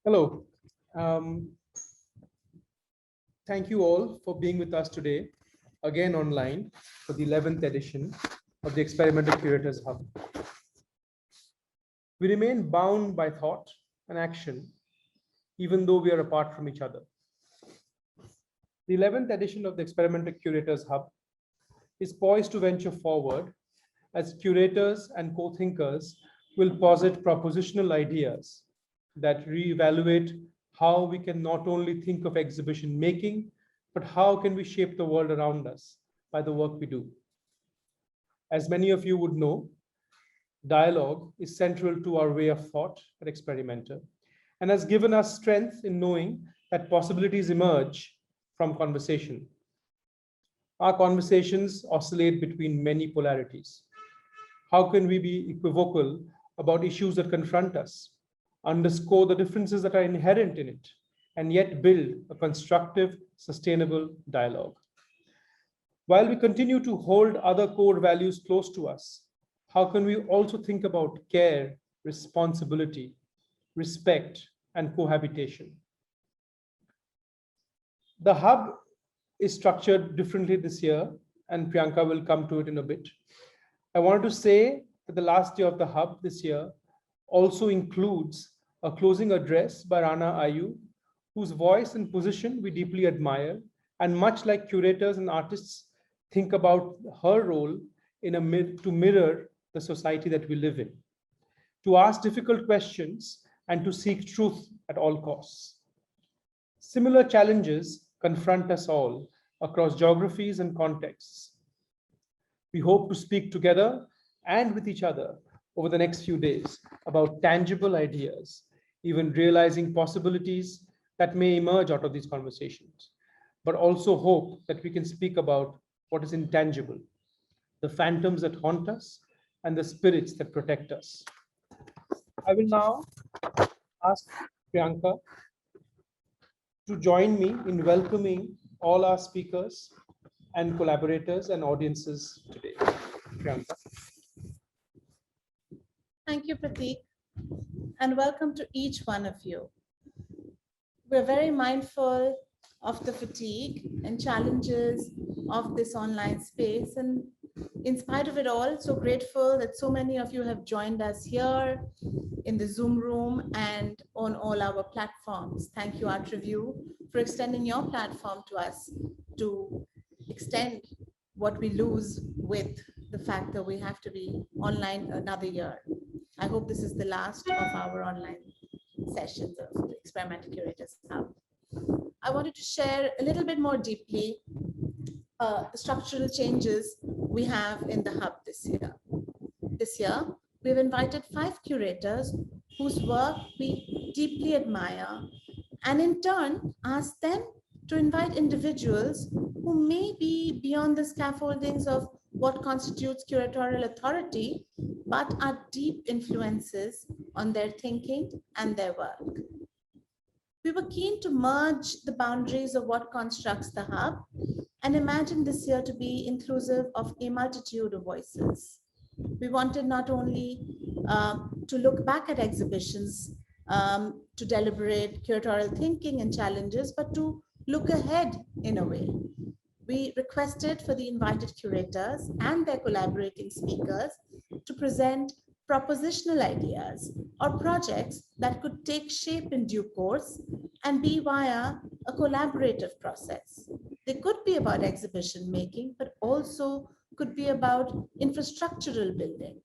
Hello. Um, Thank you all for being with us today, again online, for the 11th edition of the Experimental Curators Hub. We remain bound by thought and action, even though we are apart from each other. The 11th edition of the Experimental Curators Hub is poised to venture forward as curators and co-thinkers will posit propositional ideas that reevaluate how we can not only think of exhibition making, but how can we shape the world around us by the work we do. As many of you would know, dialogue is central to our way of thought at Experimenter and has given us strength in knowing that possibilities emerge from conversation. Our conversations oscillate between many polarities. How can we be equivocal about issues that confront us, underscore the differences that are inherent in it, and yet build a constructive, sustainable dialogue? While we continue to hold other core values close to us, how can we also think about care, responsibility, respect, and cohabitation? The hub is structured differently this year, and Priyanka will come to it in a bit. I wanted to say that the last day of the hub this year also includes a closing address by Rana Ayu, whose voice and position we deeply admire, and much like curators and artists, think about her role to mirror the society that we live in, to ask difficult questions, and to seek truth at all costs. Similar challenges confront us all across geographies and contexts. We hope to speak together and with each other over the next few days about tangible ideas, even realizing possibilities that may emerge out of these conversations, but also hope that we can speak about what is intangible, the phantoms that haunt us and the spirits that protect us. I will now ask Priyanka to join me in welcoming all our speakers and collaborators and audiences today. Priyanka. Thank you, Pratik, and welcome to each one of you. We're very mindful of the fatigue and challenges of this online space, and in spite of it all, so grateful that so many of you have joined us here in the Zoom room and on all our platforms. Thank you, Art Review, for extending your platform to us to extend what we lose with the fact that we have to be online another year. I hope this is the last of our online sessions of the Experimental Curators Hub. I wanted to share a little bit more deeply the structural changes we have in the hub this year. This year, we've invited 5 curators whose work we deeply admire, and in turn asked them to invite individuals who may be beyond the scaffoldings of what constitutes curatorial authority, but are deep influences on their thinking and their work. We were keen to merge the boundaries of what constructs the hub and imagine this year to be inclusive of a multitude of voices. We wanted not only to look back at exhibitions, to deliberate curatorial thinking and challenges, but to look ahead in a way. We requested for the invited curators and their collaborating speakers to present propositional ideas or projects that could take shape in due course and be via a collaborative process. They could be about exhibition making, but also could be about infrastructural building.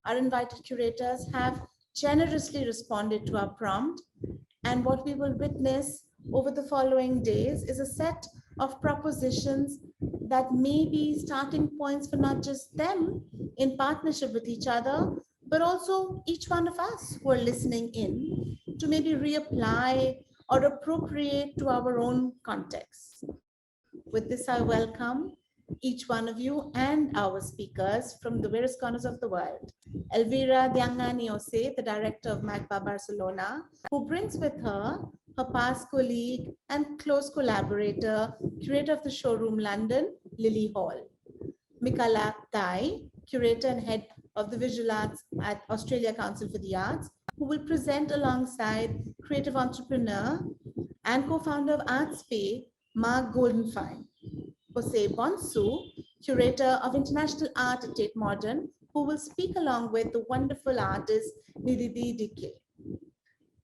Our invited curators have generously responded to our prompt, and what we will witness over the following days is a set of propositions that may be starting points for not just them in partnership with each other, but also each one of us who are listening in to maybe reapply or appropriate to our own context. With this, I welcome each one of you and our speakers from the various corners of the world. Elvira Diangani-Ose, the director of MACBA Barcelona, who brings with her her past colleague and close collaborator, curator of the Showroom London, Lily Hall. Mikala Tai, curator and head of the visual arts at Australia Council for the Arts, who will present alongside creative entrepreneur and co-founder of ArtSpace, Mark Goldenfein. Jose Bonsu, curator of international art at Tate Modern, who will speak along with the wonderful artist Ndiritu.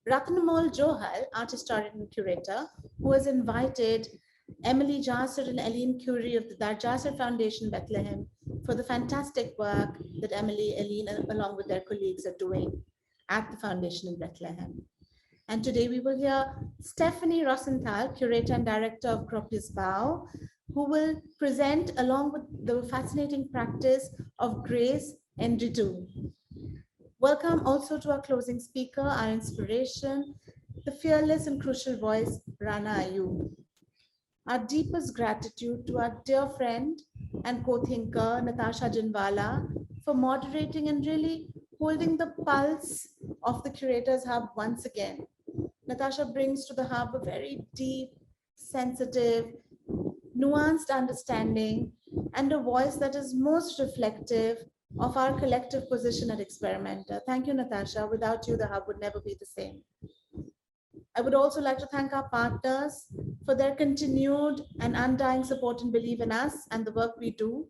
Ratnamol Johal, art historian and curator, who has invited Emily Jasser and Eileen Curie of the Darjasser Foundation, Bethlehem, for the fantastic work that Emily, Eileen, along with their colleagues are doing at the foundation in Bethlehem. And today we will hear Stephanie Rosenthal, curator and director of Gropius Bow, who will present along with the fascinating practice of Grace Ndiritu. Welcome also to our closing speaker, our inspiration, the fearless and crucial voice, Rana Ayub. Our deepest gratitude to our dear friend and co-thinker, Natasha Jinwala, for moderating and really holding the pulse of the Curators Hub once again. Natasha brings to the Hub a very deep, sensitive, nuanced understanding and a voice that is most reflective of our collective position at Experimenter. Thank you, Natasha. Without you, the Hub would never be the same. I would also like to thank our partners for their continued and undying support and belief in us and the work we do.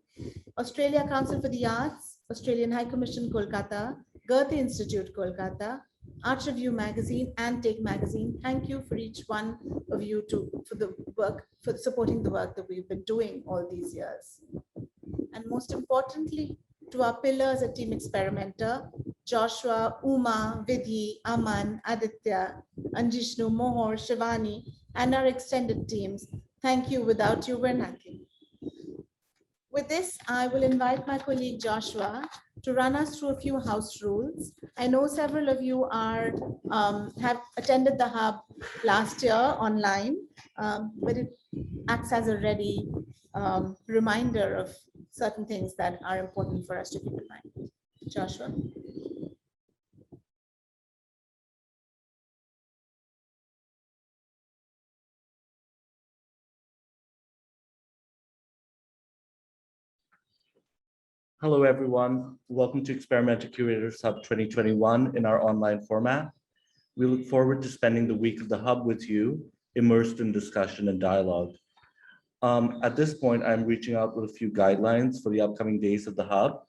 Australia Council for the Arts, Australian High Commission, Kolkata, Goethe Institute, Kolkata, Art Review Magazine, and Take Magazine. Thank you for each one of you for supporting the work that we've been doing all these years. And most importantly, to our pillars at Team Experimenter, Joshua, Uma, Vidhi, Aman, Aditya, Anjishnu, Mohor, Shivani, and our extended teams. Thank you. Without you, we're nothing. With this, I will invite my colleague Joshua to run us through a few house rules. I know several of you have attended the Hub last year online, but it acts as a ready reminder of certain things that are important for us to keep in mind. Joshua. Hello, everyone. Welcome to Experimental Curators Hub 2021 in our online format. We look forward to spending the week of the Hub with you, immersed in discussion and dialogue. At this point, I'm reaching out with a few guidelines for the upcoming days of the Hub.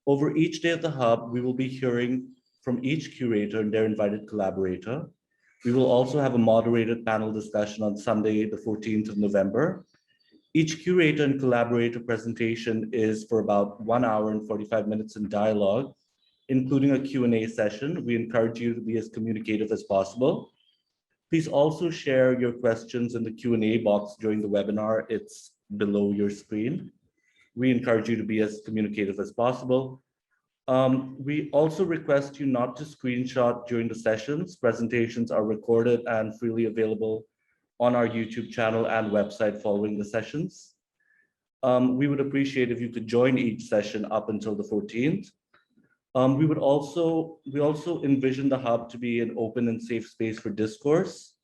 Over each day of the Hub, we will be hearing from each curator and their invited collaborator. We will also have a moderated panel discussion on Sunday, the 14th of November. Each curator and collaborator presentation is for about 1 hour and 45 minutes in dialogue, including a Q&A session. We encourage you to be as communicative as possible. Please also share your questions in the Q&A box during the webinar. It's below your screen. We encourage you to be as communicative as possible. We also request you not to screenshot during the sessions. Presentations are recorded and freely available on our YouTube channel and website following the sessions. We would appreciate if you could join each session up until the 14th. We also envision the Hub to be an open and safe space for discourse.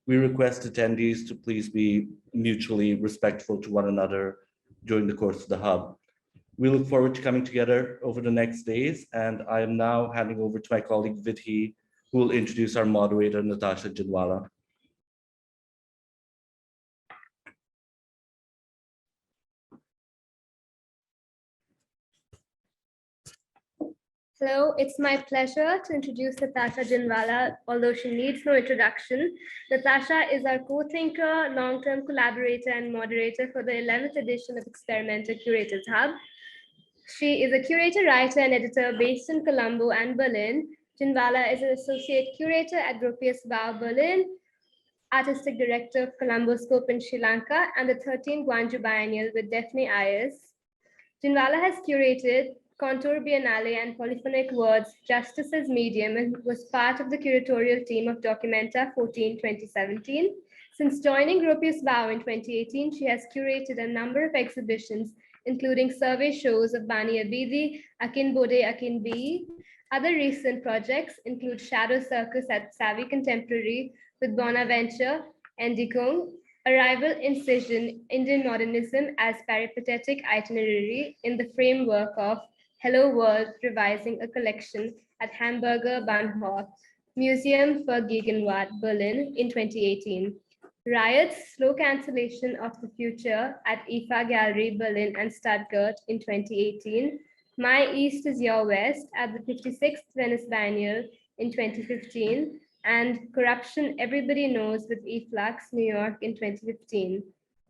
We request attendees to please be mutually respectful to one another during the course of the Hub. We look forward to coming together over the next days, and I am now handing over to my colleague Vidhi, who will introduce our moderator, Natasha Jinwala. Hello, it's my pleasure to introduce Natasha Jinwala, although she needs no introduction. Natasha is our co-thinker, long-term collaborator, and moderator for the 11th edition of Experimental Curators Hub. She is a curator, writer, and editor based in Colombo and Berlin. Jinwala is an associate curator at Gropius Bow, Berlin, artistic director of Colombo Scope in Sri Lanka, and the 13th Gwangju Biennial with Daphne Ayers. Jinwala has curated Contour Biennale and Polyphonic Words, Justice as Medium, and was part of the curatorial team of Documenta 14-2017. Since joining Gropius Bow in 2018, she has curated a number of exhibitions, including survey shows of Bani Abidi, Akin Bode Akin B. Other recent projects include Shadow Circus at Savvy Contemporary with Bonaventure and Dikung, Arrival Incision, Indian Modernism as Peripatetic Itinerary in the framework of Hello World, Revising a Collection at Hamburger Bahnhof Museum for Gegenwart, Berlin in 2018. Riots, slow cancellation of the future at IFA Gallery, Berlin and Stuttgart in 2018. My East is Your West at the 56th Venice Biennial in 2015. And Corruption Everybody Knows with Eflux, New York in 2015.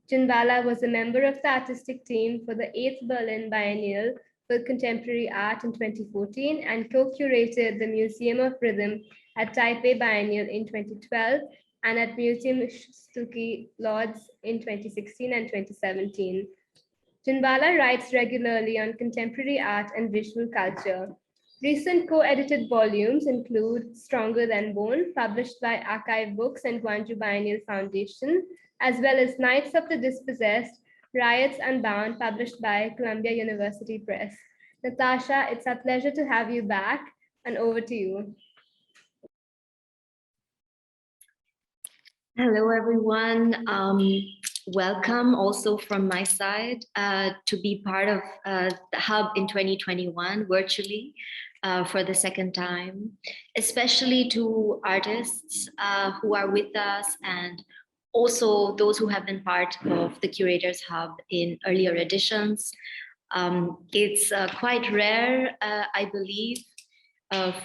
Chinbala was a member of the artistic team for the 8th Berlin Biennial for Contemporary Art in 2014 and co-curated the Museum of Rhythm at Taipei Biennial in 2012 and at Museum Stucky Lodz in 2016 and 2017. Chinbala writes regularly on contemporary art and visual culture. Recent co-edited volumes include Stronger Than Bone, published by Archive Books and Guangzhou Biennial Foundation, as well as Knights of the Dispossessed, Riots Unbound, published by Columbia University Press. Natasha, it's a pleasure to have you back, and over to you. Hello, everyone. Welcome also from my side to be part of the Hub in 2021 virtually for the second time, especially to artists who are with us and also those who have been part of the Curators Hub in earlier editions. It's quite rare, I believe,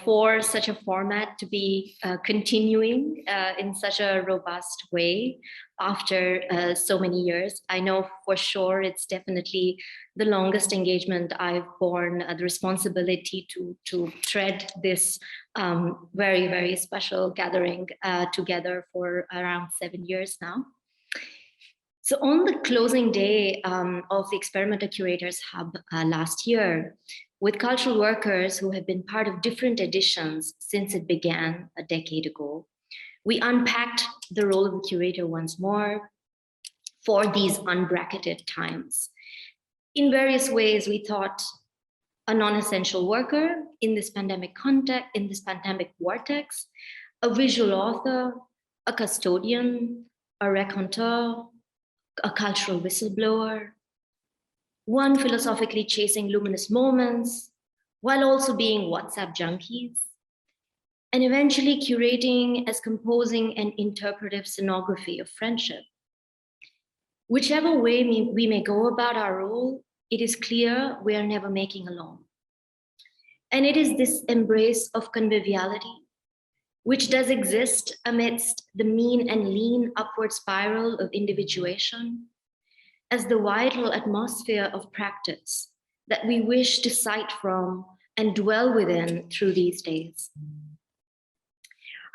for such a format to be continuing in such a robust way after so many years. I know for sure it's definitely the longest engagement I've borne the responsibility to tread this very, very special gathering together for around 7 years now. So on the closing day of the Experimental Curators Hub last year, with cultural workers who have been part of different editions since it began a decade ago, we unpacked the role of the curator once more for these unbracketed times. In various ways, we thought a non-essential worker in this pandemic context, in this pandemic vortex, a visual author, a custodian, a raconteur, a cultural whistleblower, one philosophically chasing luminous moments, while also being WhatsApp junkies, and eventually curating as composing an interpretive scenography of friendship. Whichever way we may go about our role, it is clear we are never making alone. And it is this embrace of conviviality, which does exist amidst the mean and lean upward spiral of individuation, as the vital atmosphere of practice that we wish to cite from and dwell within through these days.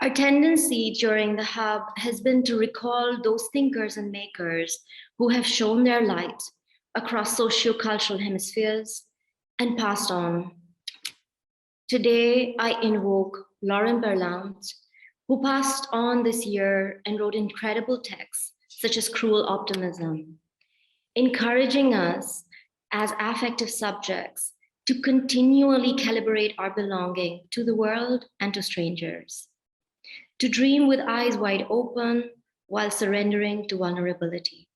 Our tendency during the Hub has been to recall those thinkers and makers who have shown their light across socio-cultural hemispheres and passed on. Today, I invoke Lauren Berlant, who passed on this year and wrote incredible texts such as Cruel Optimism, encouraging us as affective subjects to continually calibrate our belonging to the world and to strangers, to dream with eyes wide open while surrendering to vulnerability.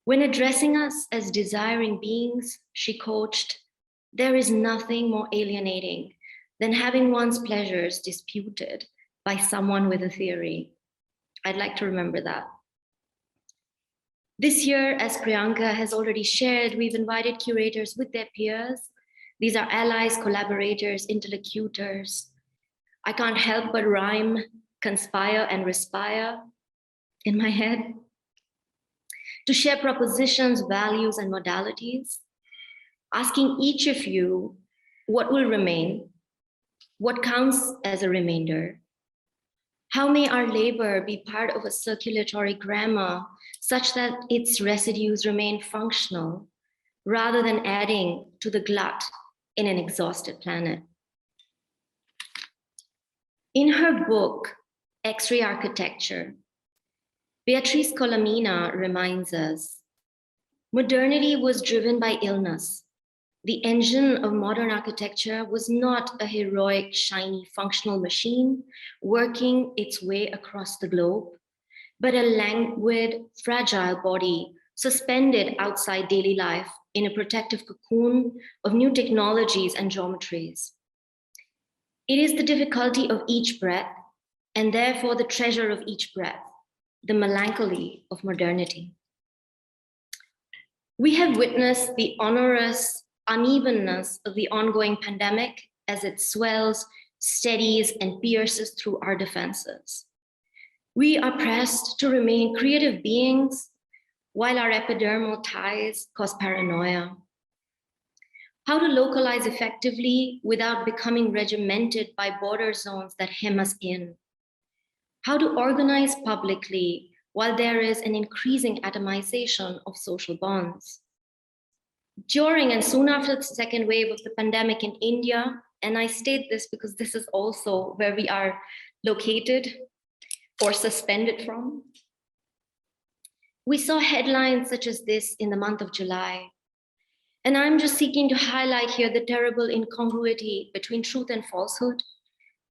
When addressing us as desiring beings, she coached, "There is nothing more alienating than having one's pleasures disputed by someone with a theory." I'd like to remember that. This year, as Priyanka has already shared, we've invited curators with their peers. These are allies, collaborators, interlocutors. I can't help but rhyme, conspire and respire in my head, to share propositions, values, and modalities, asking each of you what will remain, what counts as a remainder. How may our labor be part of a circulatory grammar such that its residues remain functional rather than adding to the glut in an exhausted planet? In her book, X-Ray Architecture, Beatrice Colomina reminds us, modernity was driven by illness. The engine of modern architecture was not a heroic, shiny, functional machine working its way across the globe, but a languid, fragile body suspended outside daily life in a protective cocoon of new technologies and geometries. It is the difficulty of each breath, and therefore the treasure of each breath, the melancholy of modernity. We have witnessed the onerous unevenness of the ongoing pandemic as it swells, steadies, and pierces through our defenses. We are pressed to remain creative beings while our epidermal ties cause paranoia. How to localize effectively without becoming regimented by border zones that hem us in. How to organize publicly while there is an increasing atomization of social bonds. During and soon after the second wave of the pandemic in India, and I state this because this is also where we are located or suspended from, we saw headlines such as this in the month of July. And I'm just seeking to highlight here the terrible incongruity between truth and falsehood,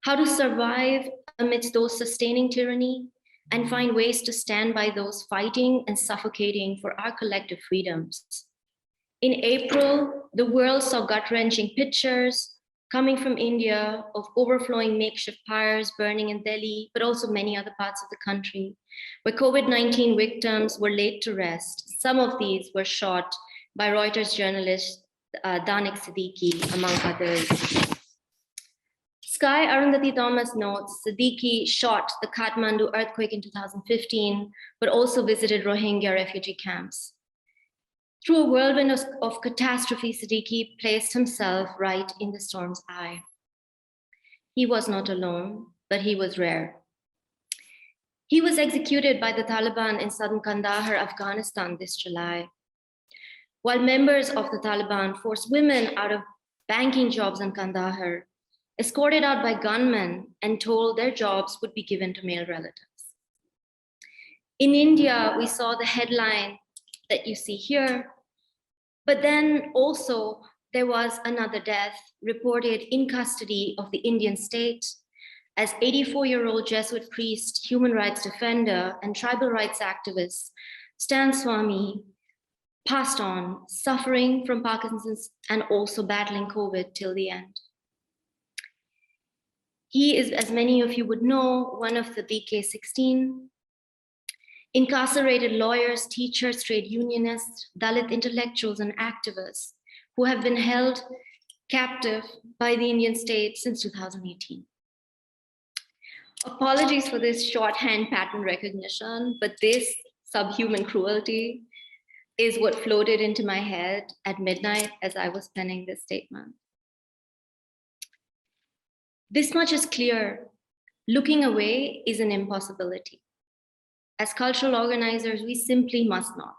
how to survive amidst those sustaining tyranny and find ways to stand by those fighting and suffocating for our collective freedoms. In April, the world saw gut-wrenching pictures coming from India of overflowing makeshift pyres burning in Delhi, but also many other parts of the country, where COVID-19 victims were laid to rest. Some of these were shot by Reuters journalist Danik Siddiqui, among others. Sky Arundhati Thomas notes, Siddiqui shot the Kathmandu earthquake in 2015, but also visited Rohingya refugee camps. Through a whirlwind of catastrophe, Siddiqui placed himself right in the storm's eye. He was not alone, but he was rare. He was executed by the Taliban in southern Kandahar, Afghanistan this July. While members of the Taliban forced women out of banking jobs in Kandahar, escorted out by gunmen and told their jobs would be given to male relatives. In India, we saw the headline that you see here, but then also there was another death reported in custody of the Indian state as 84-year-old Jesuit priest, human rights defender, and tribal rights activist Stan Swami passed on, suffering from Parkinson's and also battling COVID till the end. He is, as many of you would know, one of the BK16. Incarcerated lawyers, teachers, trade unionists, Dalit intellectuals, and activists who have been held captive by the Indian state since 2018. Apologies for this shorthand pattern recognition, but this subhuman cruelty is what floated into my head at midnight as I was penning this statement. This much is clear. Looking away is an impossibility. As cultural organizers, we simply must not.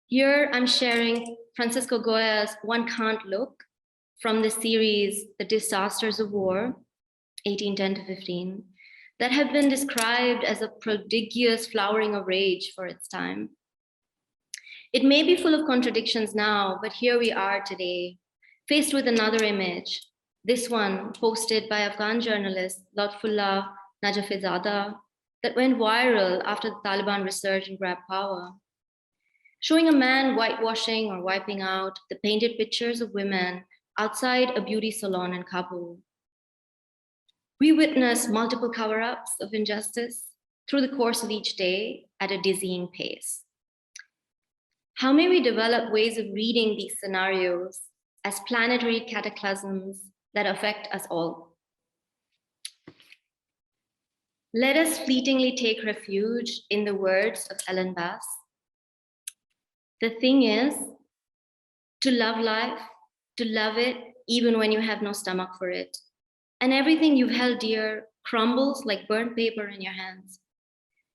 Here, I'm sharing Francisco Goya's One Can't Look from the series The Disasters of War, 1810 to 15, that have been described as a prodigious flowering of rage for its time. It may be full of contradictions now, but here we are today, faced with another image, this one posted by Afghan journalist Lutfullah Najafizada, that went viral after the Taliban resurged and grabbed power, showing a man whitewashing or wiping out the painted pictures of women outside a beauty salon in Kabul. We witness multiple cover-ups of injustice through the course of each day at a dizzying pace. How may we develop ways of reading these scenarios as planetary cataclysms that affect us all? Let us fleetingly take refuge in the words of Ellen Bass. The thing is to love life, to love it even when you have no stomach for it, and everything you've held dear crumbles like burnt paper in your hands.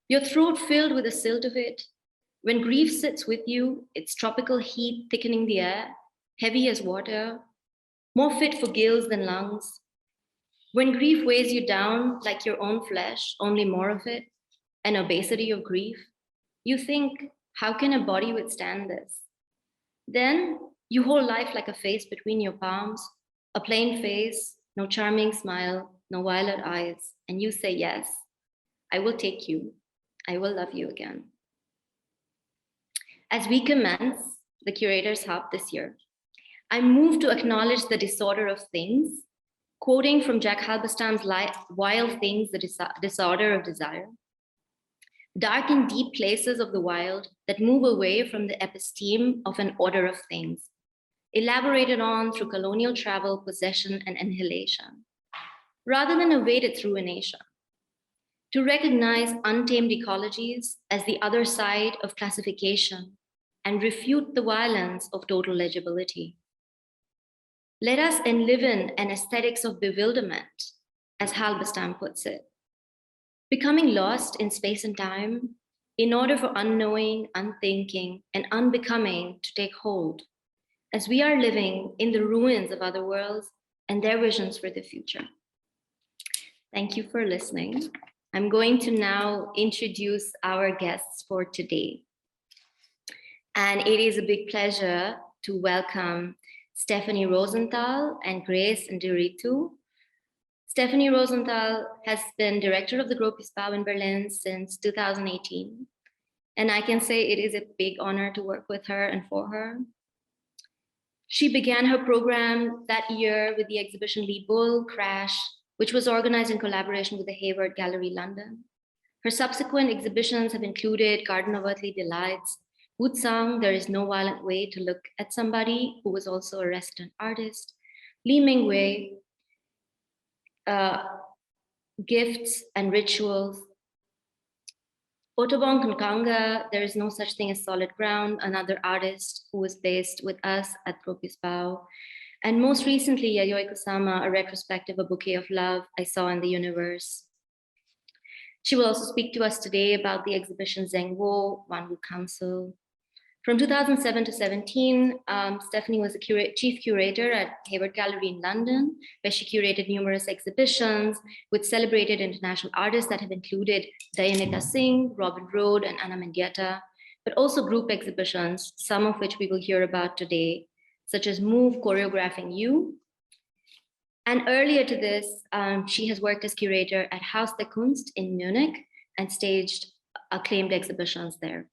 Your throat filled with the silt of it. When grief sits with you, its tropical heat thickening the air, heavy as water, more fit for gills than lungs. When grief weighs you down like your own flesh, only more of it, an obesity of grief, you think, how can a body withstand this? Then you hold life like a face between your palms, a plain face, no charming smile, no violet eyes, and you say, yes, I will take you. I will love you again. As we commence the Curators Hub this year, I'm moved to acknowledge the disorder of things, Quoting from Jack Halberstam's Wild Things, the Disorder of Desire, dark and deep places of the wild that move away from the episteme of an order of things, elaborated on through colonial travel, possession, and annihilation, rather than awaited through ruination. To recognize untamed ecologies as the other side of classification and refute the violence of total legibility. Let us enliven an aesthetics of bewilderment, as Halberstam puts it, becoming lost in space and time in order for unknowing, unthinking, and unbecoming to take hold, as we are living in the ruins of other worlds and their visions for the future. Thank you for listening. I'm going to now introduce our guests for today. And it is a big pleasure to welcome Stephanie Rosenthal and Grace Ndiritu. Stephanie Rosenthal has been director of the Gropiusbau in Berlin since 2018. And I can say it is a big honor to work with her and for her. She began her program that year with the exhibition Lee Bull Crash, which was organized in collaboration with the Hayward Gallery London. Her subsequent exhibitions have included Garden of Earthly Delights, Wutsang, There Is No Violent Way to Look at Somebody, who was also a resident artist, Li Mingwei, Gifts and Rituals, Otobong Nkanga, There Is No Such Thing as Solid Ground, another artist who was based with us at Gropiusbau. And most recently, Yayoi Kusama, a retrospective, A Bouquet of Love, I Saw in the Universe. She will also speak to us today about the exhibition Zhengwo, Wanwu Council. From 2007 to 17, Stephanie was a chief curator at Hayward Gallery in London, where she curated numerous exhibitions with celebrated international artists that have included Dayanika Singh, Robin Rode, and Anna Mendieta, but also group exhibitions, some of which we will hear about today, such as Move, Choreographing You. And earlier to this, she has worked as curator at Haus der Kunst in Munich and staged acclaimed exhibitions there.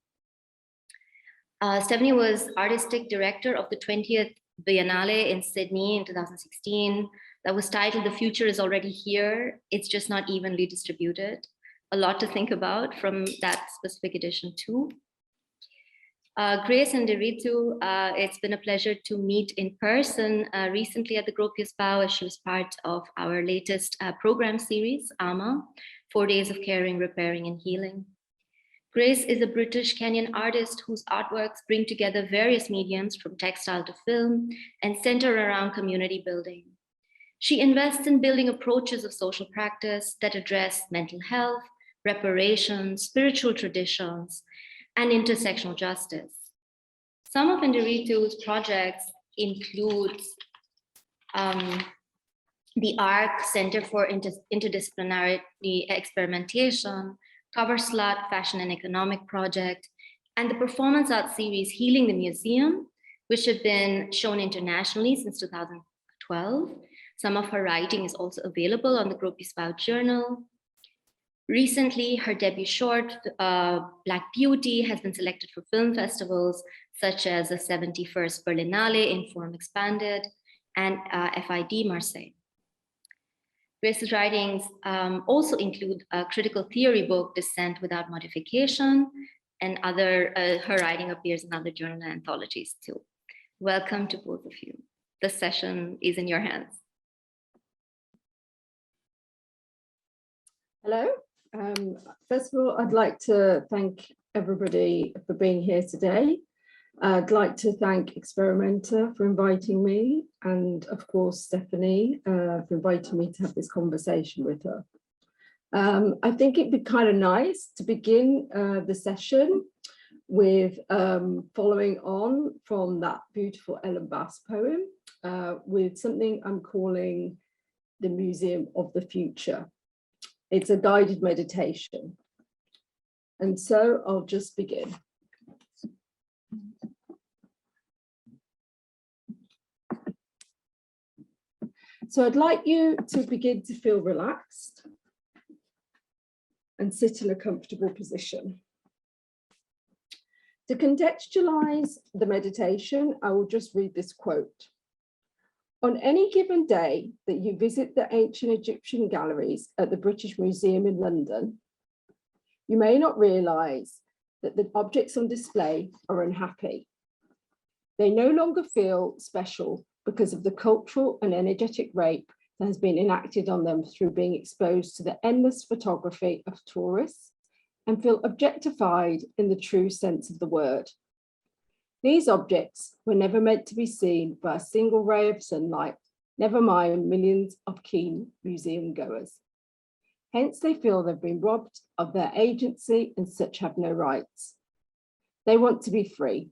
Stephanie was artistic director of the 20th Biennale in Sydney in 2016 that was titled The Future is Already Here, It's Just Not Evenly Distributed. A lot to think about from that specific edition too. Grace and Ndiritu, it's been a pleasure to meet in person recently at the Gropiusbau, as she was part of our latest program series, AMA, 4 Days of Caring, Repairing, and Healing. Grace is a British Kenyan artist whose artworks bring together various mediums from textile to film and center around community building. She invests in building approaches of social practice that address mental health, reparation, spiritual traditions, and intersectional justice. Some of Ndiritu's projects include the ARC Center for Interdisciplinary Experimentation, Cover Slut Fashion and Economic Project, and the performance art series Healing the Museum, which have been shown internationally since 2012. Some of her writing is also available on the Gropiusbau Journal. Recently, her debut short, Black Beauty, has been selected for film festivals such as the 71st Berlinale in Forum Expanded and FID Marseille. Grace's writings also include a critical theory book, Dissent Without Modification, and her writing appears in other journal anthologies too. Welcome to both of you. The session is in your hands. Hello. First of all, I'd like to thank everybody for being here today. I'd like to thank Experimenter for inviting me, and of course, Stephanie for inviting me to have this conversation with her. I think it'd be kind of nice to begin the session with following on from that beautiful Ellen Bass poem with something I'm calling the Museum of the Future. It's a guided meditation. And so I'll just begin. So I'd like you to begin to feel relaxed and sit in a comfortable position. To contextualize the meditation, I will just read this quote. On any given day that you visit the ancient Egyptian galleries at the British Museum in London, you may not realise that the objects on display are unhappy. They no longer feel special because of the cultural and energetic rape that has been enacted on them through being exposed to the endless photography of tourists and feel objectified in the true sense of the word. These objects were never meant to be seen by a single ray of sunlight, never mind millions of keen museum goers. Hence, they feel they've been robbed of their agency and such have no rights. They want to be free.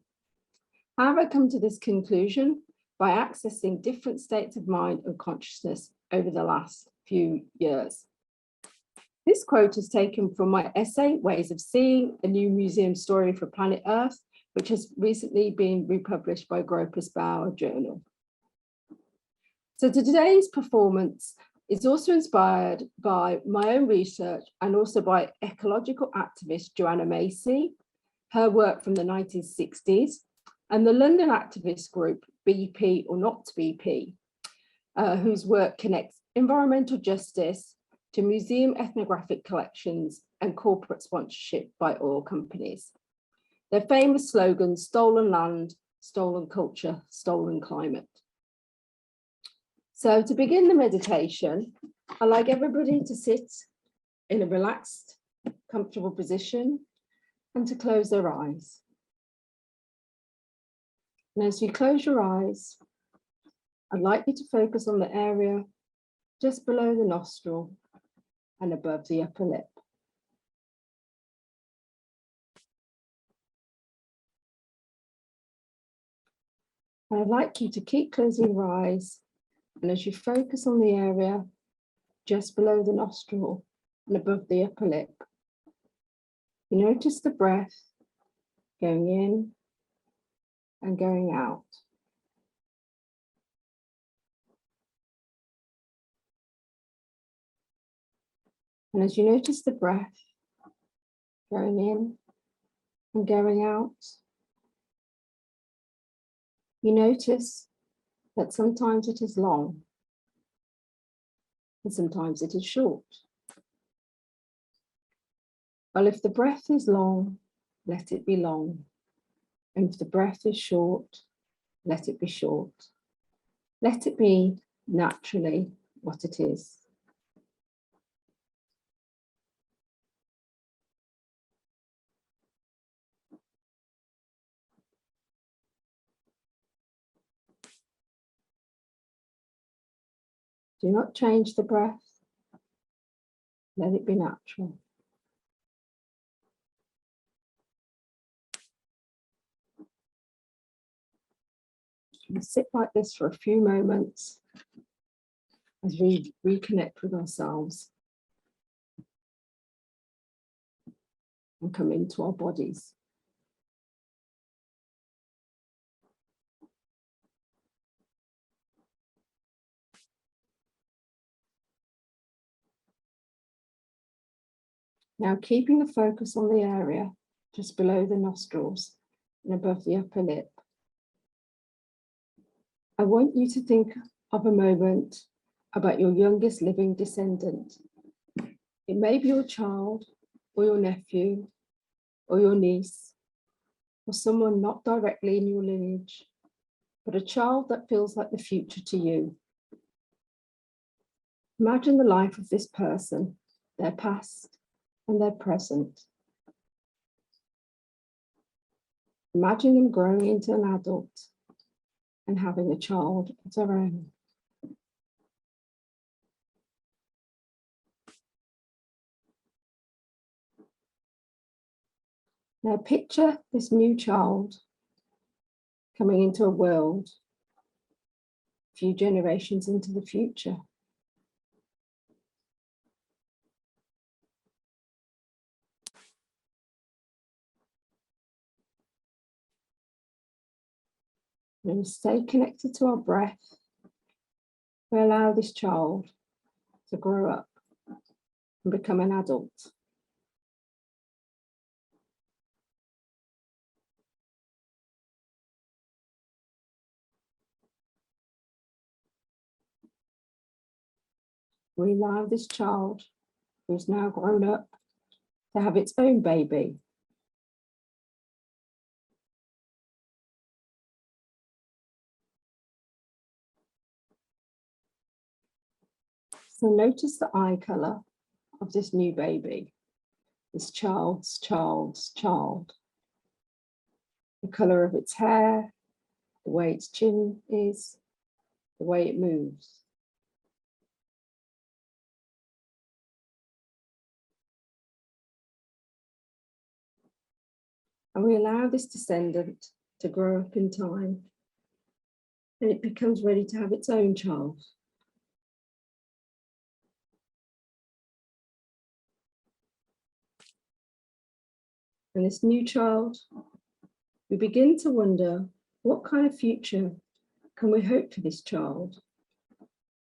How have I come to this conclusion? By accessing different states of mind and consciousness over the last few years. This quote is taken from my essay, Ways of Seeing, a new museum story for planet Earth, which has recently been republished by Gropius Bauer Journal. So today's performance is also inspired by my own research and also by ecological activist Joanna Macy, her work from the 1960s, and the London activist group BP or Not BP, whose work connects environmental justice to museum ethnographic collections and corporate sponsorship by oil companies. Their famous slogan, stolen land, stolen culture, stolen climate. So to begin the meditation, I'd like everybody to sit in a relaxed, comfortable position and to close their eyes. And as you close your eyes, I'd like you to focus on the area just below the nostril and above the upper lip. I'd like you to keep closing your eyes, and as you focus on the area just below the nostril and above the upper lip, you notice the breath going in and going out. And as you notice the breath going in and going out, you notice that sometimes it is long and sometimes it is short. Well, if the breath is long, let it be long. And if the breath is short, let it be short. Let it be naturally what it is. Do not change the breath. Let it be natural. And sit like this for a few moments as we reconnect with ourselves and come into our bodies. Now, keeping the focus on the area just below the nostrils and above the upper lip, I want you to think of a moment about your youngest living descendant. It may be your child or your nephew or your niece or someone not directly in your lineage, but a child that feels like the future to you. Imagine the life of this person, their past and their present. Imagine them growing into an adult and having a child of their own. Now picture this new child coming into a world a few generations into the future. And stay connected to our breath. We allow this child to grow up and become an adult. We allow this child, who's now grown up, to have its own baby. So notice the eye color of this new baby, this child's child. The color of its hair, the way its chin is, the way it moves. And we allow this descendant to grow up in time, and it becomes ready to have its own child. And this new child, we begin to wonder, what kind of future can we hope for this child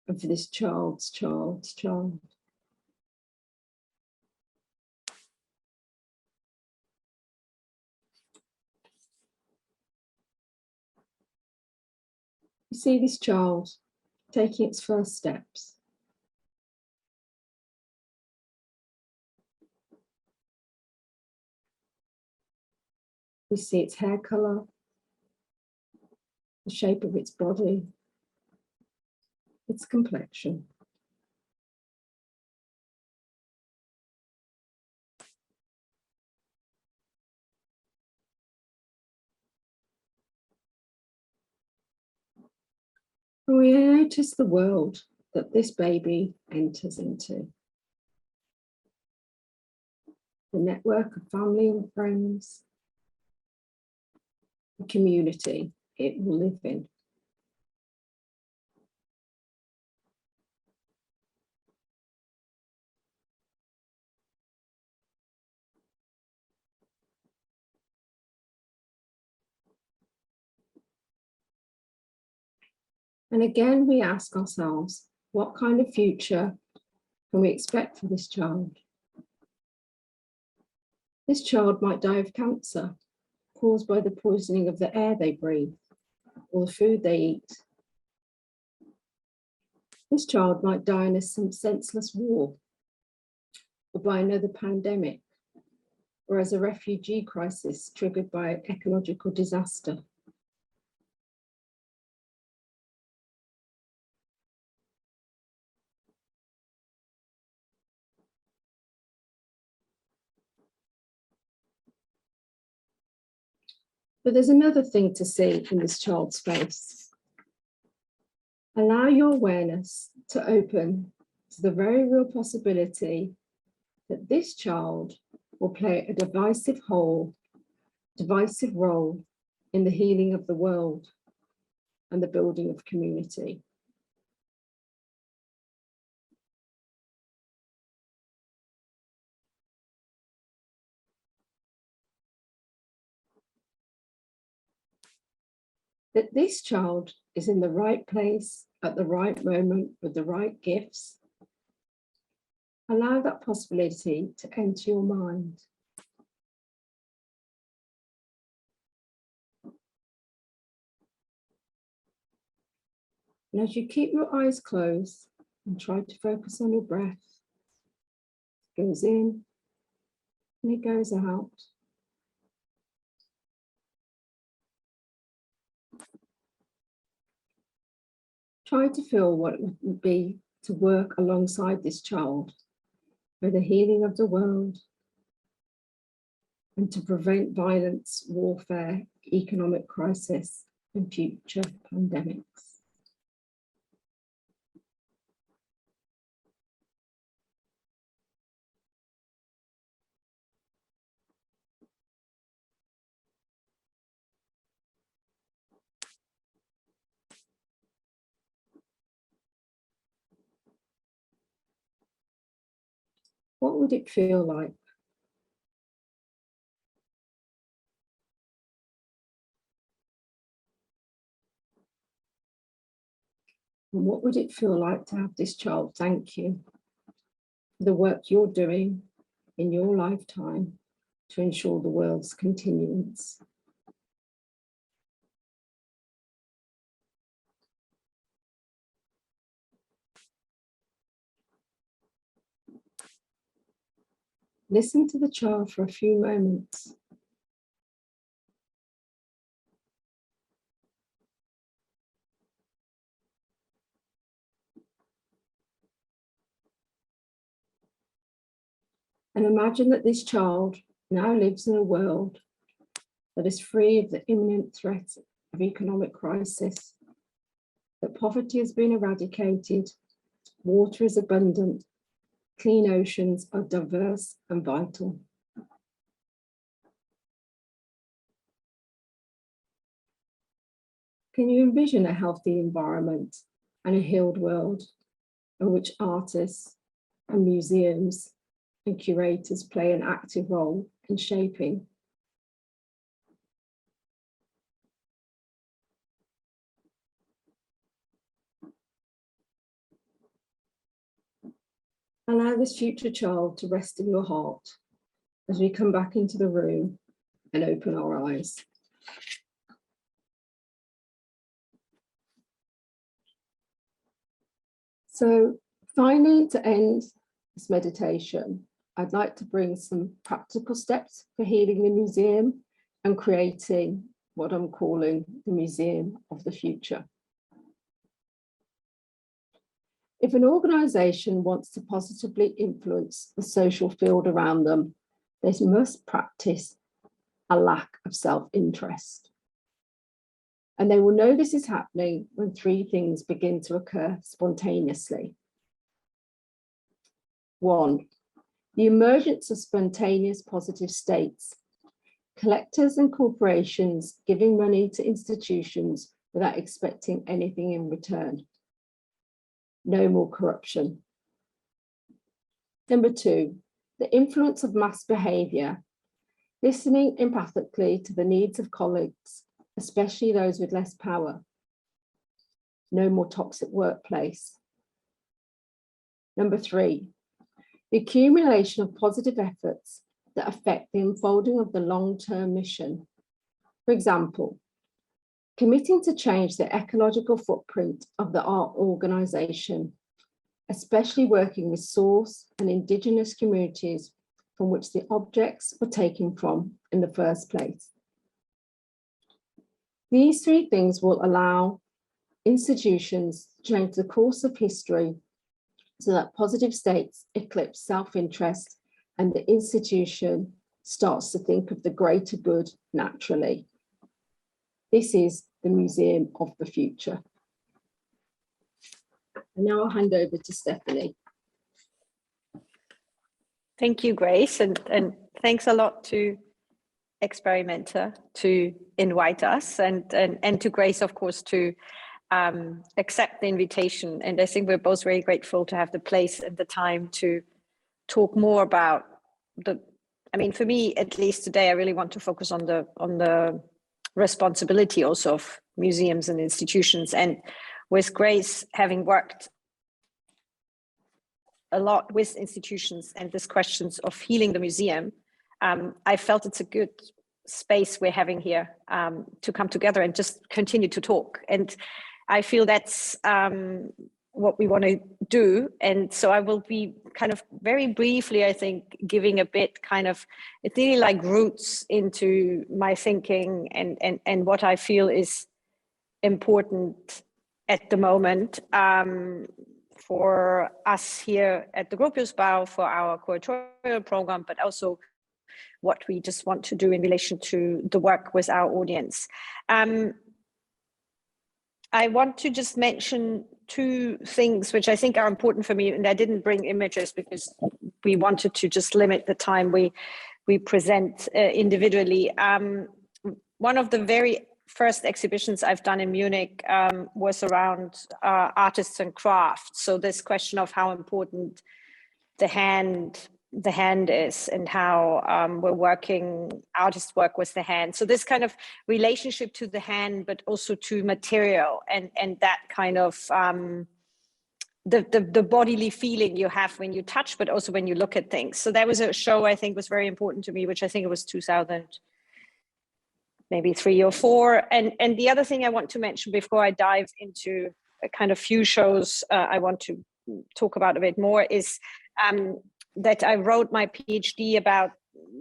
and for this child's child? You see this child taking its first steps. We see its hair color, the shape of its body, its complexion. And we notice the world that this baby enters into. The network of family and friends, the community it will live in. And again, we ask ourselves, what kind of future can we expect for this child? This child might die of cancer caused by the poisoning of the air they breathe or the food they eat. This child might die in some senseless war or by another pandemic or as a refugee crisis triggered by an ecological disaster. But there's another thing to see in this child's face. Allow your awareness to open to the very real possibility that this child will play a divisive role in the healing of the world and the building of community. That this child is in the right place at the right moment with the right gifts. Allow that possibility to enter your mind. And as you keep your eyes closed and try to focus on your breath, it goes in and it goes out. Try to feel what it would be to work alongside this child for the healing of the world and to prevent violence, warfare, economic crisis, and future pandemics. What would it feel like? And what would it feel like to have this child thank you for the work you're doing in your lifetime to ensure the world's continuance? Listen to the child for a few moments. And imagine that this child now lives in a world that is free of the imminent threat of economic crisis, that poverty has been eradicated, water is abundant, clean oceans are diverse and vital. Can you envision a healthy environment and a healed world in which artists and museums and curators play an active role in shaping? Allow this future child to rest in your heart as we come back into the room and open our eyes. So finally, to end this meditation, I'd like to bring some practical steps for healing the museum and creating what I'm calling the Museum of the Future. If an organisation wants to positively influence the social field around them, they must practice a lack of self-interest. And they will know this is happening when three things begin to occur spontaneously. 1, the emergence of spontaneous positive states. Collectors and corporations giving money to institutions without expecting anything in return. No more corruption. Number 2, the influence of mass behaviour. Listening empathically to the needs of colleagues, especially those with less power. No more toxic workplace. Number 3, the accumulation of positive efforts that affect the unfolding of the long-term mission. For example, committing to change the ecological footprint of the art organisation, especially working with source and Indigenous communities from which the objects were taken from in the first place. These three things will allow institutions to change the course of history so that positive states eclipse self-interest and the institution starts to think of the greater good naturally. This is the Museum of the Future. And now I'll hand over to Stephanie. Thank you, Grace, and thanks a lot to Experimenter to invite us, and to Grace, of course, to accept the invitation. And I think we're both very grateful to have the place and the time to talk more about I mean, for me, at least today, I really want to focus on the responsibility also of museums and institutions. And with Grace, having worked a lot with institutions and these questions of healing the museum, I felt it's a good space we're having here to come together and just continue to talk. And I feel that's what we want to do. And so I will be kind of very briefly, I think, giving a bit kind of, it's really like roots into my thinking and what I feel is important at the moment for us here at the Gropiusbau for our curatorial program, but also what we just want to do in relation to the work with our audience. I want to just mention two things which I think are important for me, and I didn't bring images because we wanted to just limit the time we present individually. One of the very first exhibitions I've done in Munich was around artists and crafts. So this question of how important the hand is and how we're working, artists work with the hand. So this kind of relationship to the hand, but also to material and that kind of the bodily feeling you have when you touch, but also when you look at things. So that was a show I think was very important to me, which I think it was 2000, maybe 3 or 4. And the other thing I want to mention before I dive into a kind of few shows I want to talk about a bit more is that I wrote my PhD about,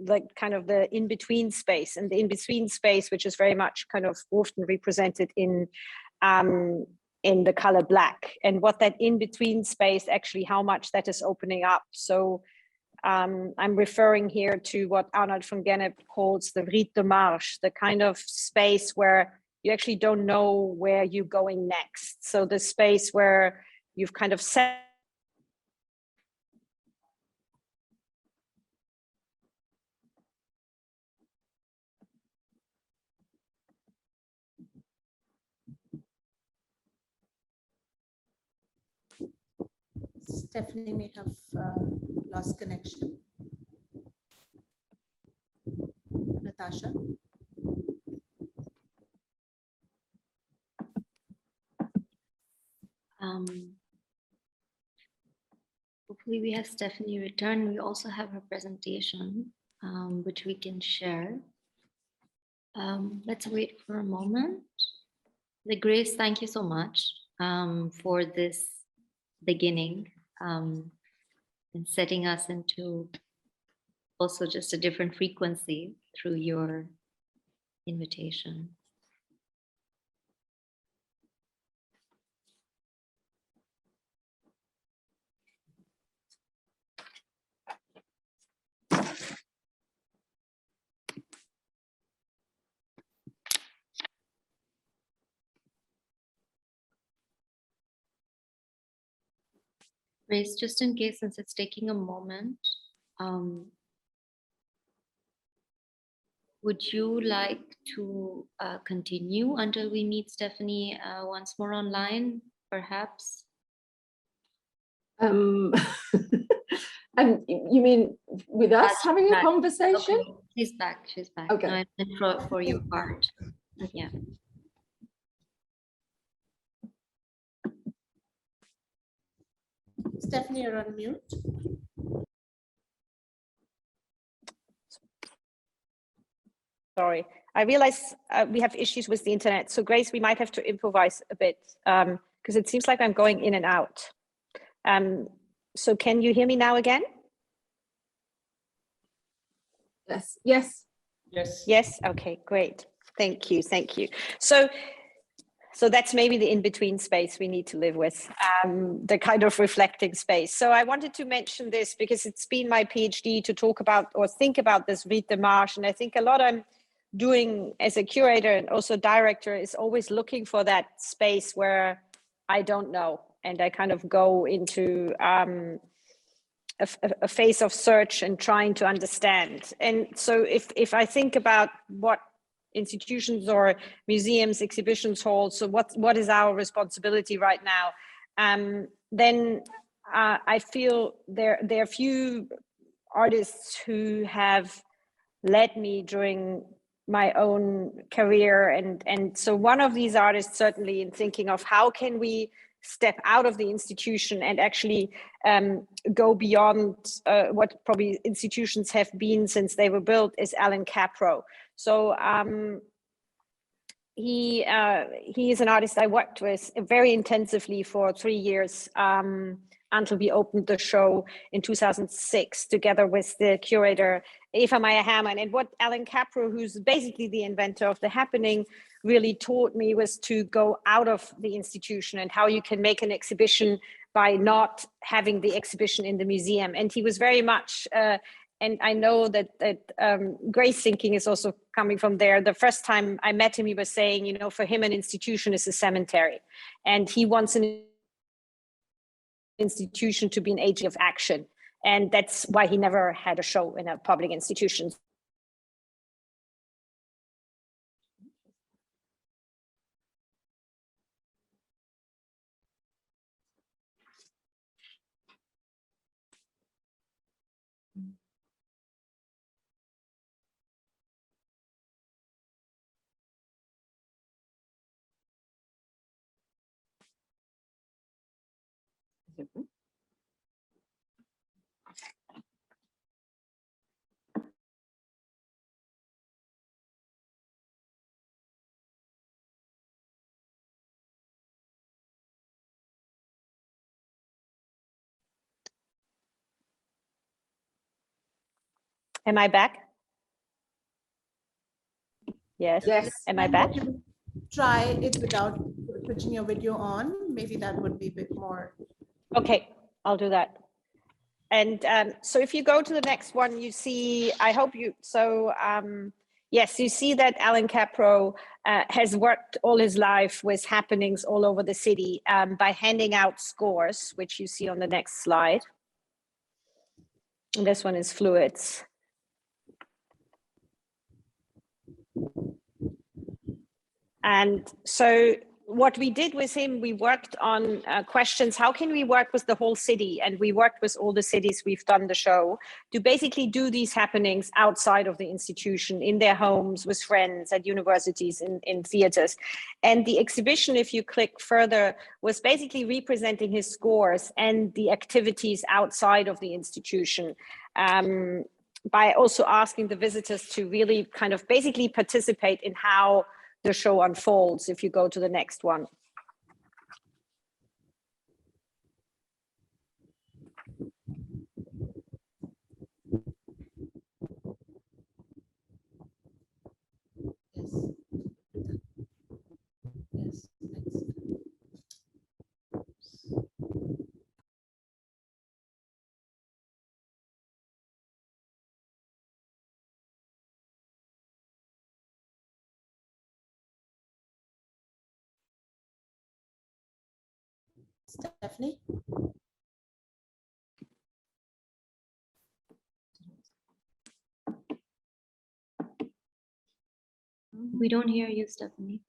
like kind of the in-between space, and the in-between space, which is very much kind of often represented in the color black, and what that in-between space actually, how much that is opening up. So I'm referring here to what Arnold von Gennep calls the rite de marche, the kind of space where you actually don't know where you're going next. So the space where you've kind of set Stephanie may have lost connection. Natasha. Hopefully we have Stephanie return. We also have her presentation, which we can share. Let's wait for a moment. Grace, thank you so much for this beginning and setting us into also just a different frequency through your invitation. Grace, just in case, since it's taking a moment, would you like to continue until we meet Stephanie once more online, perhaps? And you mean with us having a conversation? Okay. She's back. She's back. Okay. No, I meant for your part. Yeah. Stephanie, you're on mute. Sorry, I realize we have issues with the internet. So Grace, we might have to improvise a bit because it seems like I'm going in and out. So can you hear me now again? Yes. Yes. Yes. Yes. Okay, great. Thank you. Thank you. So that's maybe the in-between space we need to live with, the kind of reflecting space. So I wanted to mention this because it's been my PhD to talk about or think about this rite de marche. And I think a lot I'm doing as a curator and also director is always looking for that space where I don't know. And I kind of go into a phase of search and trying to understand. And so if I think about what institutions or museums, exhibitions halls, so what is our responsibility right now, then I feel there are few artists who have led me during my own career, and so one of these artists, certainly in thinking of how can we step out of the institution and actually go beyond what probably institutions have been since they were built, is Alan Capro. So he is an artist I worked with very intensively for 3 years until we opened the show in 2006 together with the curator Eva Meyer-Hermann. And what Alan Capro, who's basically the inventor of the happening, really taught me was to go out of the institution and how you can make an exhibition by not having the exhibition in the museum. And he was very much and I know that Grace thinking is also coming from there. The first time I met him, he was saying, you know, for him, an institution is a cemetery. And he wants an institution to be an agent of action. And that's why he never had a show in a public institution. Am I back? Yes. Yes. Am I back? Try it without switching your video on. Maybe that would be a bit more. Okay, I'll do that. And so if you go to the next one, you see, I hope you, so yes, you see that Alan Capro has worked all his life with happenings all over the city by handing out scores, which you see on the next slide. And this one is fluids. And so what we did with him, we worked on questions, how can we work with the whole city? And we worked with all the cities we've done the show to basically do these happenings outside of the institution, in their homes, with friends, at universities, in theaters. And the exhibition, if you click further, was basically representing his scores and the activities outside of the institution. By also asking the visitors to really kind of basically participate in how the show unfolds, if you go to the next one. Yes. Yes. Stephanie? We don't hear you, Stephanie.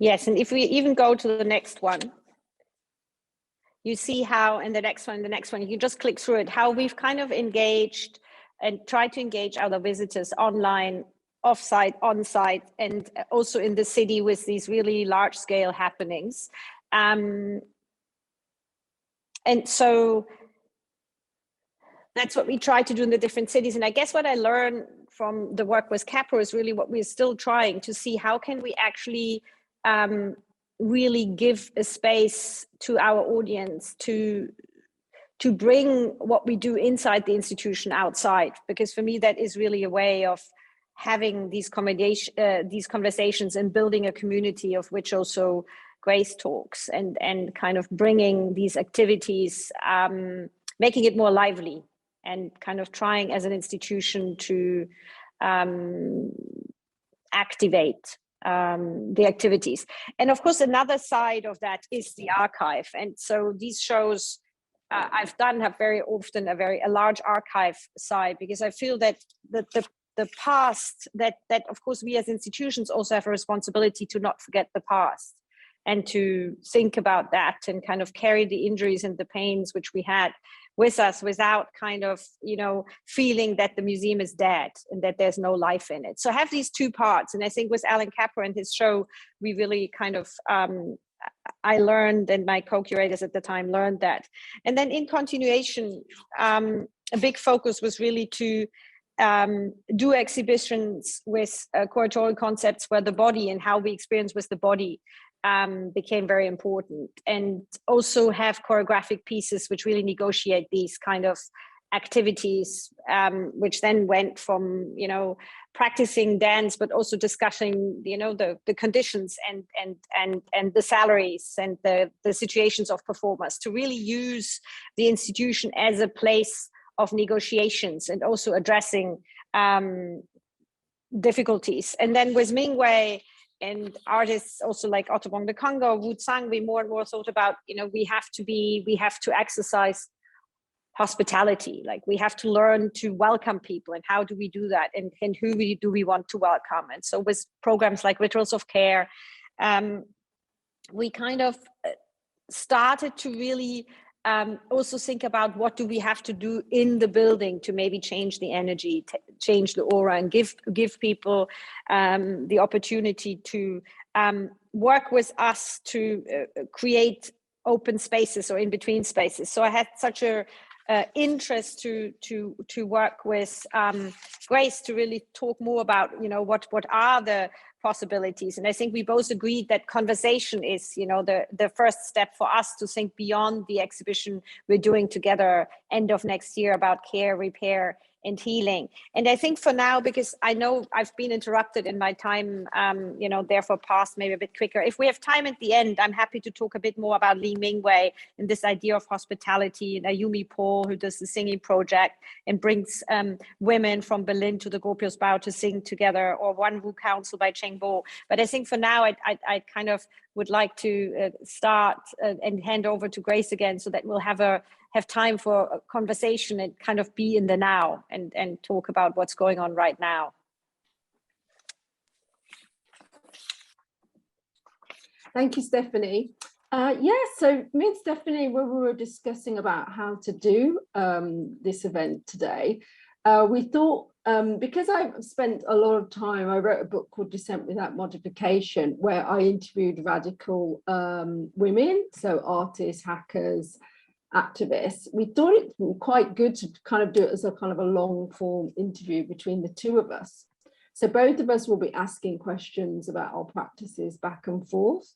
Yes, and if we even go to the next one, you see how, and the next one, you can just click through it, how we've kind of engaged and tried to engage other visitors online, offsite, on-site, and also in the city with these really large-scale happenings. And so that's what we try to do in the different cities. And I guess what I learned from the work with Capro is really what we're still trying to see, how can we actually really give a space to our audience to bring what we do inside the institution outside, because for me that is really a way of having these conversations and building a community of which also Grace talks, and kind of bringing these activities, making it more lively, and kind of trying as an institution to activate the activities. And of course, another side of that is the archive. And so these shows I've done have very often a large archive side, because I feel that the past, that of course we as institutions also have a responsibility to not forget the past, and to think about that and kind of carry the injuries and the pains which we had with us, without kind of, feeling that the museum is dead and that there's no life in it. So I have these two parts. And I think with Alan Capro and his show, we really kind of, I learned, and my co-curators at the time learned that. And then in continuation, a big focus was really to do exhibitions with curatorial concepts where the body and how we experience with the body became very important, and also have choreographic pieces which really negotiate these kind of activities, which then went from practicing dance, but also discussing the conditions and the salaries and the situations of performers, to really use the institution as a place of negotiations and also addressing difficulties. And then with Mingwei and artists also like Ottobong the Congo, Wu Tsang, we more and more thought about, we have to exercise hospitality. Like we have to learn to welcome people, and how do we do that, and who do we want to welcome. And so with programs like Rituals of Care, we kind of started to really also think about what do we have to do in the building to maybe change the energy, change the aura, and give people the opportunity to work with us to create open spaces or in between spaces. So I had such a interest to work with Grace to really talk more about, you know, what are the possibilities. And I think we both agreed that conversation is, you know, the first step for us to think beyond the exhibition we're doing together end of next year about care, repair, and healing. And I think for now, because I know I've been interrupted in my time, you know, therefore passed maybe a bit quicker. If we have time at the end, I'm happy to talk a bit more about Li Mingwei and this idea of hospitality, and Ayumi Paul, who does the singing project and brings women from Berlin to the Gropiusbau to sing together, or One Wu Council by Cheng Bo. But I think for now, I kind of would like to start and hand over to Grace again, so that we'll have time for a conversation and kind of be in the now and talk about what's going on right now. Thank you, Stephanie. So me and Stephanie, when we were discussing about how to do this event today, we thought, because I've spent a lot of time, I wrote a book called Dissent Without Modification, where I interviewed radical women, so artists, hackers, activists. We thought it was quite good to kind of do it as a kind of a long form interview between the two of us. So both of us will be asking questions about our practices back and forth.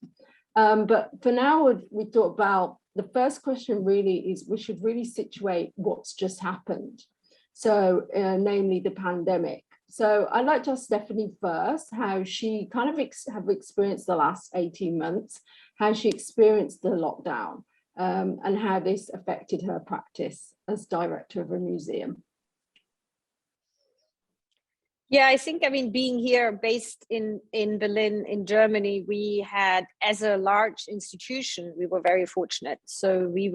But for now, we thought about the first question really is we should really situate what's just happened. So namely the pandemic. So I'd like to ask Stephanie first, how she kind of have experienced the last 18 months, how she experienced the lockdown, and how this affected her practice as director of a museum. Yeah, I think, I mean, being here based in Berlin, in Germany, we had, as a large institution, we were very fortunate. So we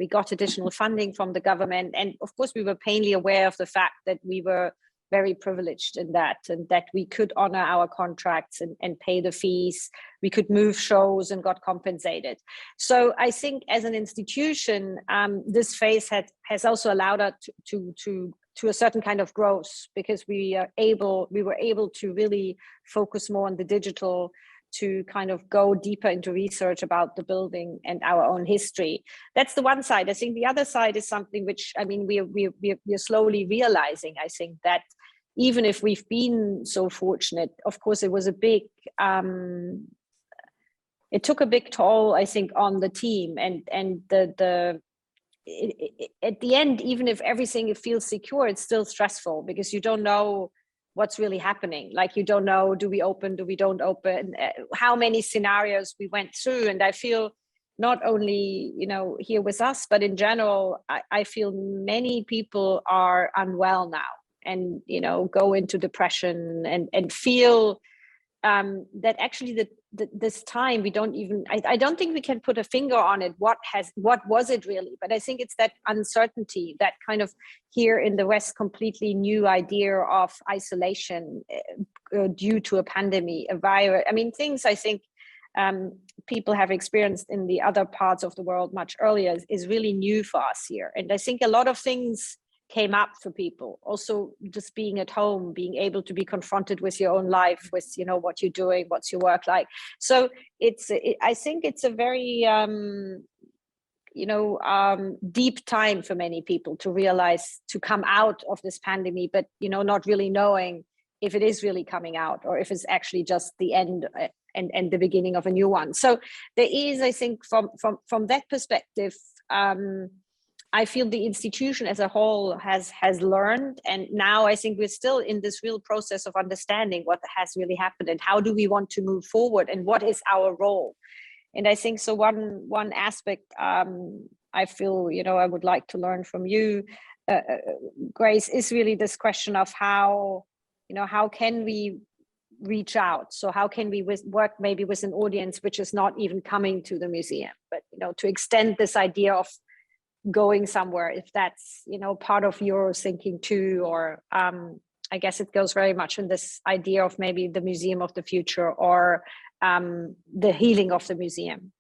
got additional funding from the government. And of course, we were painfully aware of the fact that we were very privileged in that, and that we could honor our contracts and pay the fees. We could move shows and got compensated. So I think as an institution, this phase has also allowed us to a certain kind of growth, because we were able to really focus more on the digital, to kind of go deeper into research about the building and our own history. That's the one side. I think the other side is something which, I mean, we're slowly realizing, I think, that even if we've been so fortunate, of course, it was a big, it took a big toll, I think, on the team, and at the end, even if everything feels secure, it's still stressful, because you don't know what's really happening. Like, you don't know, do we open, do we don't open, how many scenarios we went through. And I feel not only, you know, here with us, but in general, I feel many people are unwell now, and, you know, go into depression and feel that actually this time we don't even, I don't think we can put a finger on it. What was it really? But I think it's that uncertainty, that kind of here in the West completely new idea of isolation due to a pandemic, a virus. I mean, things I think people have experienced in the other parts of the world much earlier is really new for us here. And I think a lot of things came up for people, also just being at home, being able to be confronted with your own life, with, you know, what you're doing, what's your work like. So I think it's a very deep time for many people to realize, to come out of this pandemic, but, you know, not really knowing if it is really coming out, or if it's actually just the end and the beginning of a new one. So there is, I think, from that perspective, I feel the institution as a whole has learned, and now I think we're still in this real process of understanding what has really happened and how do we want to move forward and what is our role. And I think so one aspect I feel, you know, I would like to learn from you, Grace, is really this question of how, you know, how can we reach out? So how can we work maybe with an audience which is not even coming to the museum, but, you know, to extend this idea of going somewhere, if that's, you know, part of your thinking too, or I guess it goes very much in this idea of maybe the museum of the future, or the healing of the museum.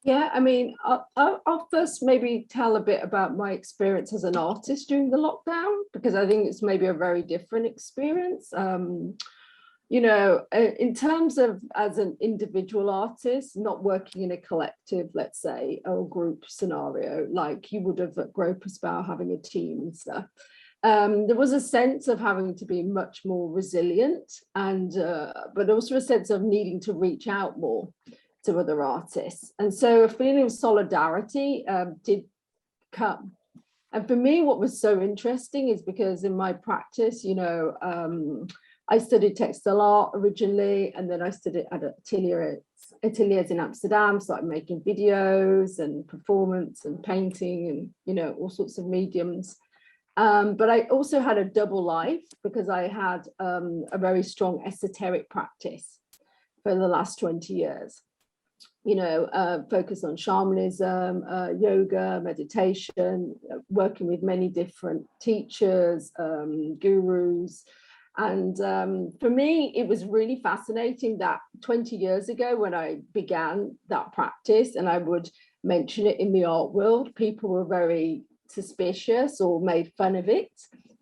Yeah, I mean, I'll first maybe tell a bit about my experience as an artist during the lockdown, because I think it's maybe a very different experience. You know, in terms of as an individual artist, not working in a collective, let's say, or group scenario, like you would have at Groper's Bow having a team and stuff. There was a sense of having to be much more resilient, and but also a sense of needing to reach out more to other artists. And so a feeling of solidarity did come. And for me, what was so interesting is because in my practice, you know, I studied textile art originally, and then I studied at ateliers in Amsterdam, started making videos and performance and painting and, you know, all sorts of mediums. But I also had a double life because I had a very strong esoteric practice for the last 20 years. You know, focused on shamanism, yoga, meditation, working with many different teachers, gurus. And for me, it was really fascinating that 20 years ago when I began that practice, and I would mention it in the art world, people were very suspicious or made fun of it.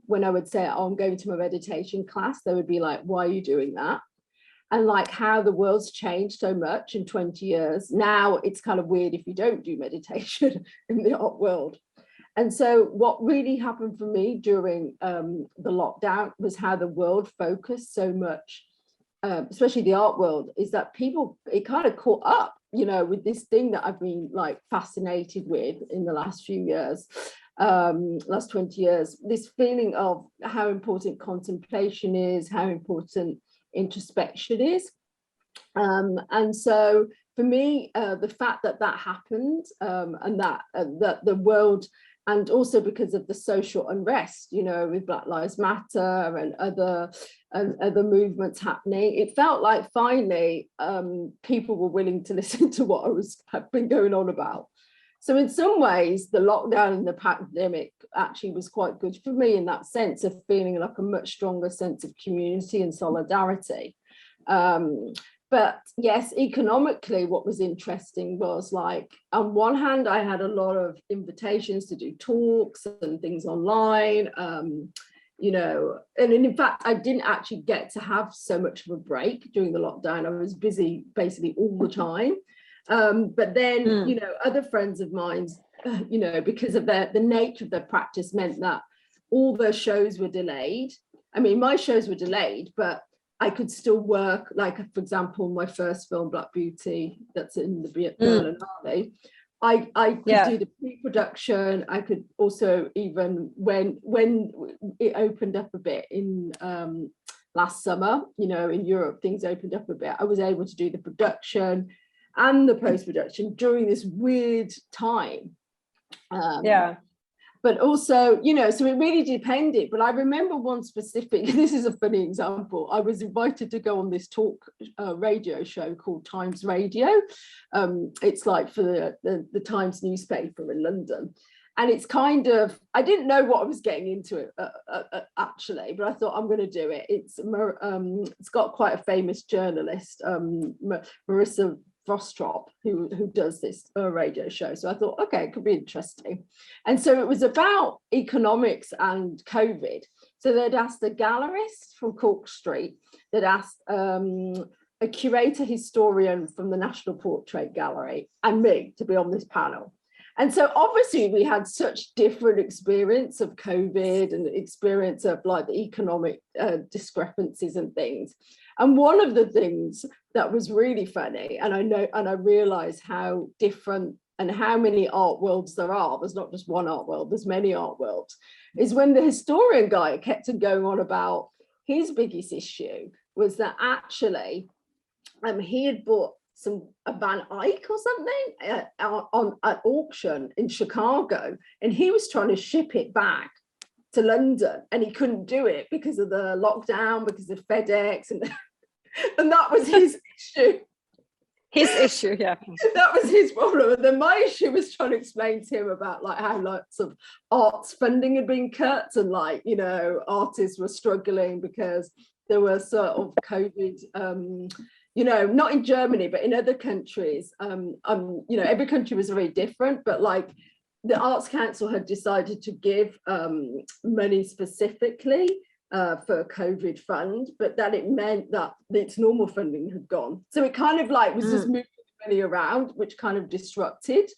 When I would say, oh, I'm going to my meditation class, they would be like, why are you doing that? And like how the world's changed so much in 20 years. Now it's kind of weird if you don't do meditation in the art world. And so what really happened for me during the lockdown was how the world focused so much, especially the art world, is that people, it kind of caught up, you know, with this thing that I've been like fascinated with in the last few years, last 20 years, this feeling of how important contemplation is, how important introspection is. And so for me, the fact that that happened, and that the world, and also because of the social unrest, you know, with Black Lives Matter and other movements happening, it felt like finally people were willing to listen to what had been going on about. So in some ways, the lockdown and the pandemic actually was quite good for me in that sense of feeling like a much stronger sense of community and solidarity. But yes, economically, what was interesting was like, on one hand, I had a lot of invitations to do talks and things online, you know, and in fact, I didn't actually get to have so much of a break during the lockdown. I was busy basically all the time. But then, you know, other friends of mine, you know, because of the nature of their practice meant that all their shows were delayed. I mean, my shows were delayed, but I could still work, like, for example, my first film, Black Beauty, that's in the Berlinale, I could do the pre-production. I could also, even when it opened up a bit in last summer, you know, in Europe, things opened up a bit. I was able to do the production and the post-production during this weird time. But also, you know, so it really depended. But I remember one specific, this is a funny example. I was invited to go on this talk radio show called Times Radio. It's like for the Times newspaper in London. And it's kind of, I didn't know what I was getting into it actually, but I thought I'm going to do it. It's got quite a famous journalist, Marissa Vrostrop, who does this radio show. So I thought, okay, it could be interesting. And so it was about economics and COVID. So they'd asked a gallerist from Cork Street, they'd asked a curator historian from the National Portrait Gallery and me to be on this panel. And so obviously we had such different experience of COVID and experience of like the economic discrepancies and things. And one of the things that was really funny, and I realized how different and how many art worlds there are, there's not just one art world, there's many art worlds, is when the historian guy kept on going on about his biggest issue was that actually he had bought a Van Eyck or something at auction in Chicago, and he was trying to ship it back to London and he couldn't do it because of the lockdown, because of FedEx, and that was his issue. His issue, yeah. That was his problem. And then my issue was trying to explain to him about like how lots of arts funding had been cut, and like, you know, artists were struggling because there were sort of COVID, you know, not in Germany, but in other countries. You know, every country was very different, but like the Arts Council had decided to give money specifically for a COVID fund, but that it meant that its normal funding had gone. So it kind of like was just moving money around, which kind of disrupted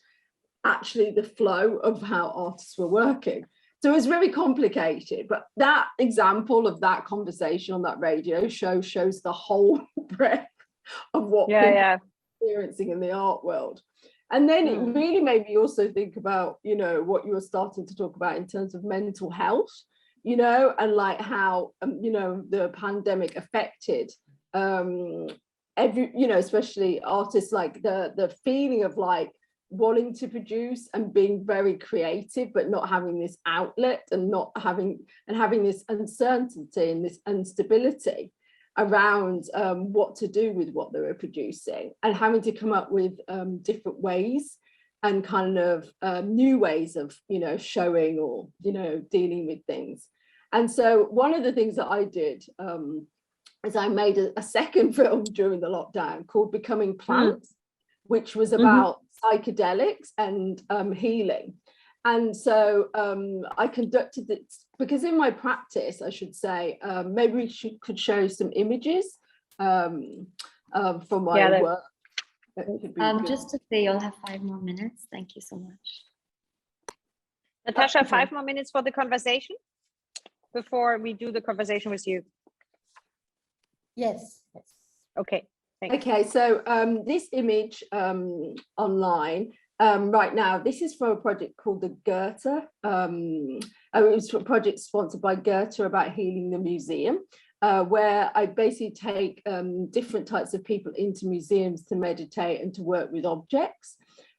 actually the flow of how artists were working. So it was very complicated, but that example of that conversation on that radio show shows the whole breadth of what people are experiencing in the art world. And then it really made me also think about, you know, what you were starting to talk about in terms of mental health, you know, and like how, you know, the pandemic affected you know, especially artists, like the feeling of like wanting to produce and being very creative, but not having this outlet and having this uncertainty and this instability around what to do with what they were producing, and having to come up with different ways and kind of new ways of, you know, showing or, you know, dealing with things. And so one of the things that I did is I made a second film during the lockdown called Becoming Plant, which was about psychedelics and healing. And so I conducted it, because in my practice, I should say, maybe we could show some images from my work. Just to say, you'll have 5 more minutes. Thank you so much. Natasha, 5 more minutes for the conversation before we do the conversation with you. Yes. Okay. Okay, so this image online right now, this is from a project called the Goethe. It was a project sponsored by Goethe about healing the museum, where I basically take different types of people into museums to meditate and to work with objects.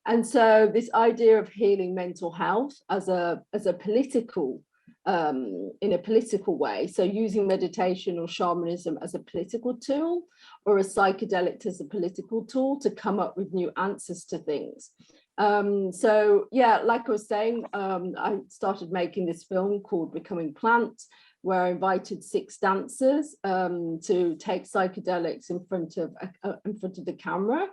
And so this idea of healing mental health as a political, in a political way, so using meditation or shamanism as a political tool, or a psychedelic as a political tool to come up with new answers to things. So yeah, like I was saying, I started making this film called Becoming Plant, where I invited 6 dancers to take psychedelics in front of the camera.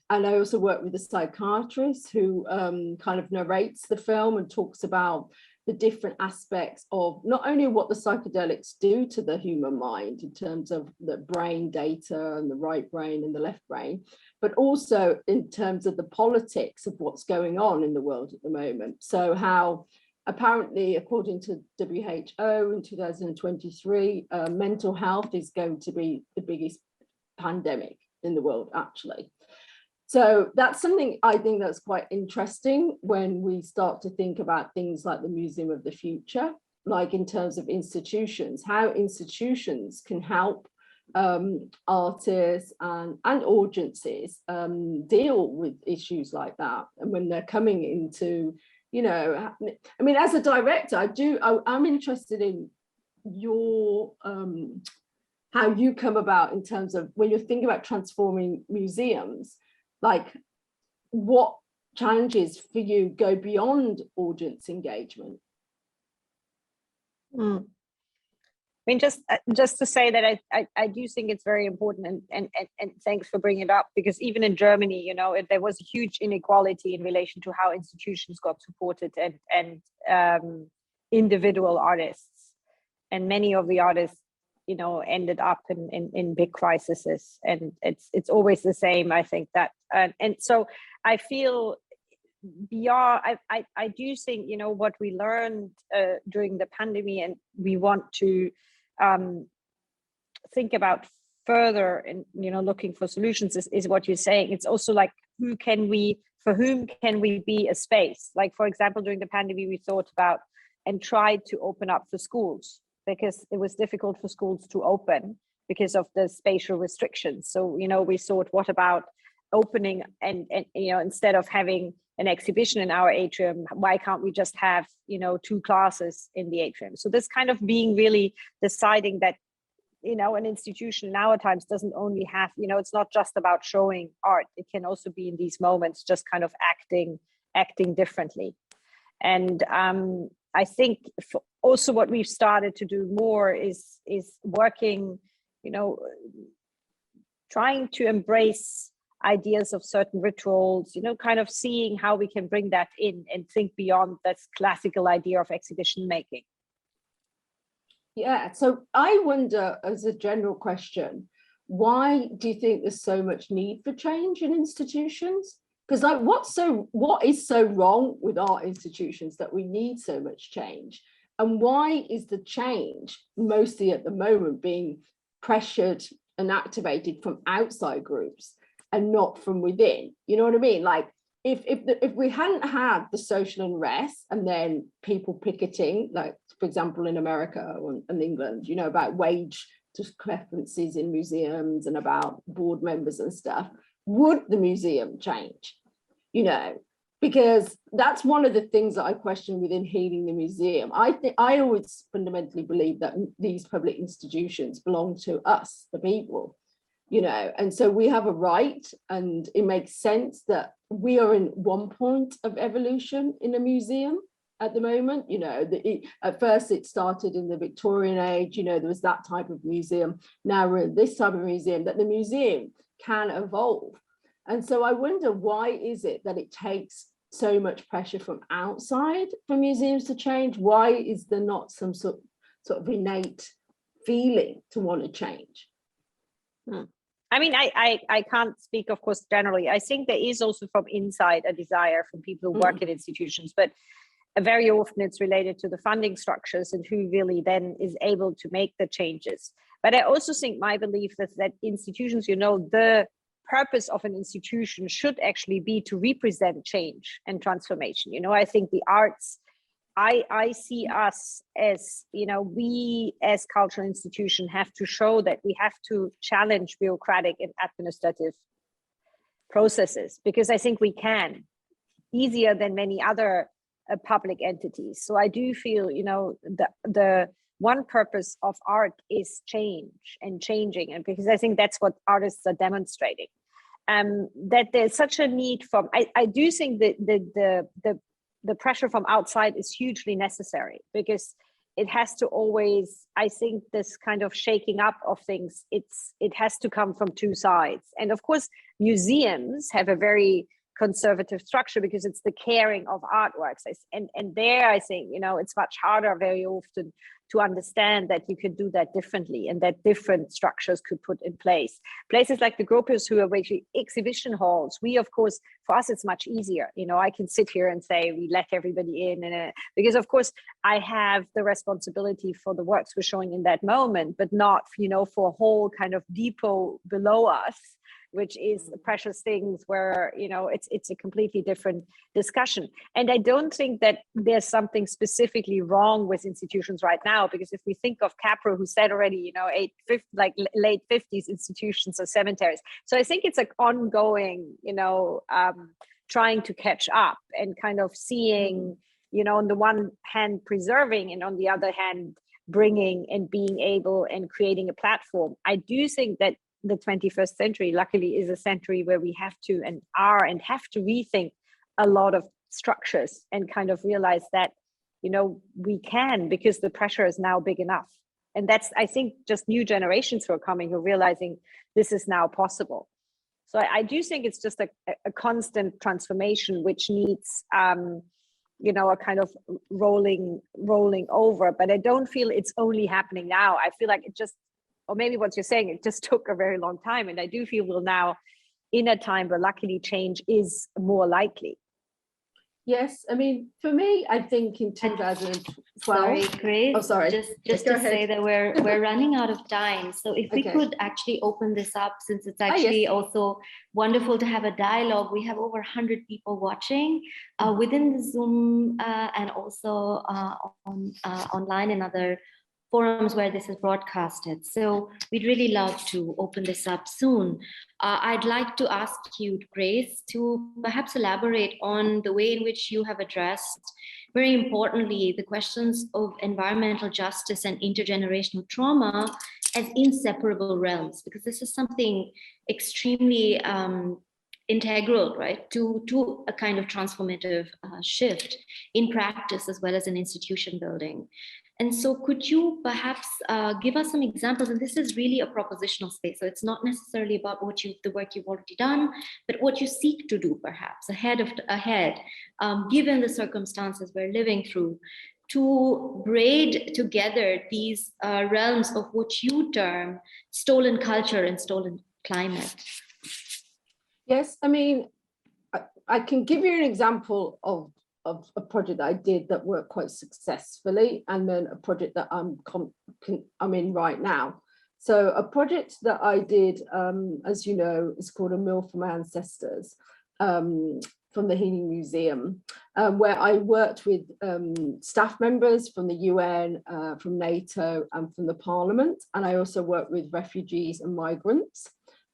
And I also work with a psychiatrist who kind of narrates the film and talks about the different aspects of not only what the psychedelics do to the human mind in terms of the brain data and the right brain and the left brain, but also in terms of the politics of what's going on in the world at the moment. So how apparently, according to WHO in 2023, mental health is going to be the biggest pandemic in the world, actually. So that's something I think that's quite interesting when we start to think about things like the Museum of the Future, like in terms of institutions, how institutions can help artists and audiences deal with issues like that. And when they're coming into, you know, I mean, as a director, I'm interested in your, how you come about in terms of when you're thinking about transforming museums, like what challenges for you go beyond audience engagement? I mean, just to say that I do think it's very important, and thanks for bringing it up, because even in Germany, you know, there was a huge inequality in relation to how institutions got supported and individual artists, and many of the artists, you know, ended up in big crises, and it's always the same. I think that, and so I feel beyond. I do think, you know, what we learned during the pandemic, and we want to think about further, and, you know, looking for solutions is what you're saying. It's also like, for whom can we be a space? Like, for example, during the pandemic, we thought about and tried to open up for schools, because it was difficult for schools to open because of the spatial restrictions. So, you know, we thought, what about opening and you know, instead of having an exhibition in our atrium, why can't we just have, you know, 2 classes in the atrium? So this kind of being really deciding that an institution nowadays doesn't only have, it's not just about showing art. It can also be in these moments just kind of acting differently. And I think also what we've started to do more is working, trying to embrace ideas of certain rituals, kind of seeing how we can bring that in and think beyond that classical idea of exhibition making. Yeah, so I wonder, as a general question, why do you think there's so much need for change in institutions? Because what is so wrong with our institutions that we need so much change? And why is the change mostly at the moment being pressured and activated from outside groups and not from within? You know what I mean? Like if we hadn't had the social unrest and then people picketing, like for example in America and England, about wage discrepancies in museums and about board members and stuff, would the museum change? Because that's one of the things that I question within Healing the Museum. I always fundamentally believe that these public institutions belong to us, the people, and so we have a right, and it makes sense that we are in one point of evolution in a museum at the moment. At first it started in the Victorian age, there was that type of museum. Now we're in this type of museum, that the museum can evolve. And so I wonder, why is it that it takes so much pressure from outside for museums to change? Why is there not some sort of innate feeling to want to change? I mean, I can't speak, of course, generally. I think there is also from inside a desire from people who work in institutions, but very often it's related to the funding structures and who really then is able to make the changes. But I also think my belief is that institutions, the purpose of an institution should actually be to represent change and transformation. I think the arts, I see us as, we as cultural institution have to show that we have to challenge bureaucratic and administrative processes, because I think we can easier than many other public entities. So I do feel, the one purpose of art is change and changing, and because I think that's what artists are demonstrating. That there's such a need from, I do think that the pressure from outside is hugely necessary, because it has to always, I think this kind of shaking up of things, it has to come from two sides. And of course, museums have a very conservative structure because it's the caring of artworks. And there, I think, it's much harder very often to understand that you could do that differently and that different structures could put in place. Places like the Gropius, who are actually exhibition halls, we, of course, for us, it's much easier. I can sit here and say, we let everybody in, because of course, I have the responsibility for the works we're showing in that moment, but not, for a whole kind of depot below us, which is precious things where, it's a completely different discussion. And I don't think that there's something specifically wrong with institutions right now, because if we think of Capro, who said already, late 50s institutions or cemeteries. So I think it's an ongoing, trying to catch up and kind of seeing, on the one hand, preserving, and on the other hand, bringing and being able and creating a platform. I do think that the 21st century, luckily, is a century where we have to have to rethink a lot of structures and kind of realize that, we can, because the pressure is now big enough. And that's, I think, just new generations who are coming, who are realizing this is now possible. So I do think it's just a constant transformation, which needs, a kind of rolling over. But I don't feel it's only happening now. I feel like it just, or maybe what you're saying, it just took a very long time. And I do feel we're now in a time where luckily change is more likely. Yes, I mean, for me, I think in 2012. Sorry, Grace. Oh, sorry. Just to say that we're running out of time. So if we could actually open this up, since it's actually also wonderful to have a dialogue. We have over 100 people watching within the Zoom and also online and other forums where this is broadcasted. So we'd really love to open this up soon. I'd like to ask you, Grace, to perhaps elaborate on the way in which you have addressed, very importantly, the questions of environmental justice and intergenerational trauma as inseparable realms, because this is something extremely integral, right, to a kind of transformative shift in practice as well as in institution building. And so could you perhaps give us some examples? And this is really a propositional space. So it's not necessarily about the work you've already done, but what you seek to do perhaps ahead, given the circumstances we're living through, to braid together these realms of what you term stolen culture and stolen climate. Yes, I mean, I can give you an example of a project that I did that worked quite successfully, and then a project that I'm in right now. So a project that I did, as you know, is called A Meal for My Ancestors, from the Healing Museum, where I worked with staff members from the UN, from NATO, and from the Parliament. And I also worked with refugees and migrants.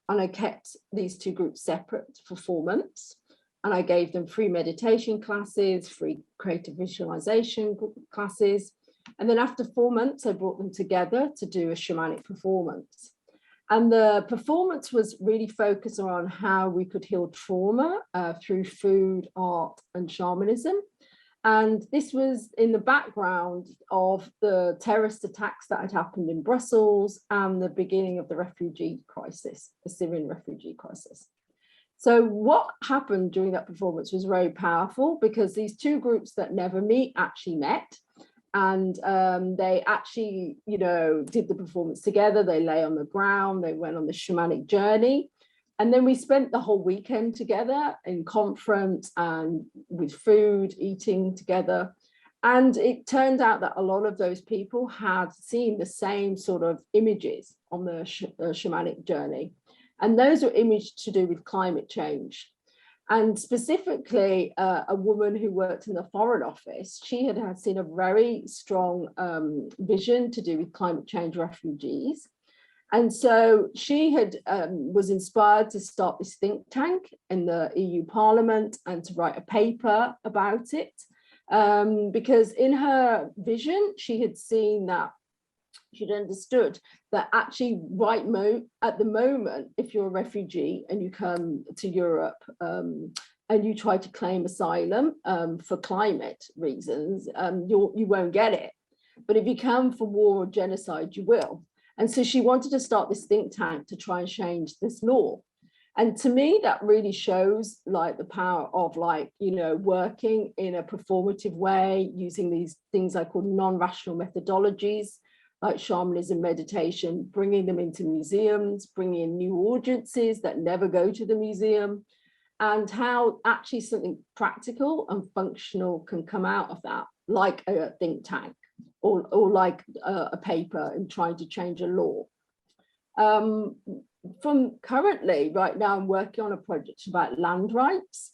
And I kept these two groups separate for 4 months. And I gave them free meditation classes, free creative visualization classes. And then after 4 months, I brought them together to do a shamanic performance. And the performance was really focused around how we could heal trauma through food, art, and shamanism. And this was in the background of the terrorist attacks that had happened in Brussels and the beginning of the refugee crisis, the Syrian refugee crisis. So what happened during that performance was very powerful, because these two groups that never meet actually met. And they actually, you know, did the performance together. They lay on the ground, they went on the shamanic journey. And then we spent the whole weekend together in conference and with food, eating together. And it turned out that a lot of those people had seen the same sort of images on the shamanic journey. And those were images to do with climate change. And specifically, a woman who worked in the Foreign Office, she had seen a very strong vision to do with climate change refugees. And so she had was inspired to start this think tank in the EU Parliament and to write a paper about it, because in her vision, she had seen that, she'd understood that actually at the moment, if you're a refugee and you come to Europe and you try to claim asylum for climate reasons, you won't get it. But if you come for war or genocide, you will. And so she wanted to start this think tank to try and change this law. And to me, that really shows like the power of like, you know, working in a performative way, using these things I call non-rational methodologies, like shamanism, meditation, bringing them into museums, bringing in new audiences that never go to the museum, and how actually something practical and functional can come out of that, like a think tank. Or like a paper in trying to change a law. From currently, right now, I'm working on a project about land rights,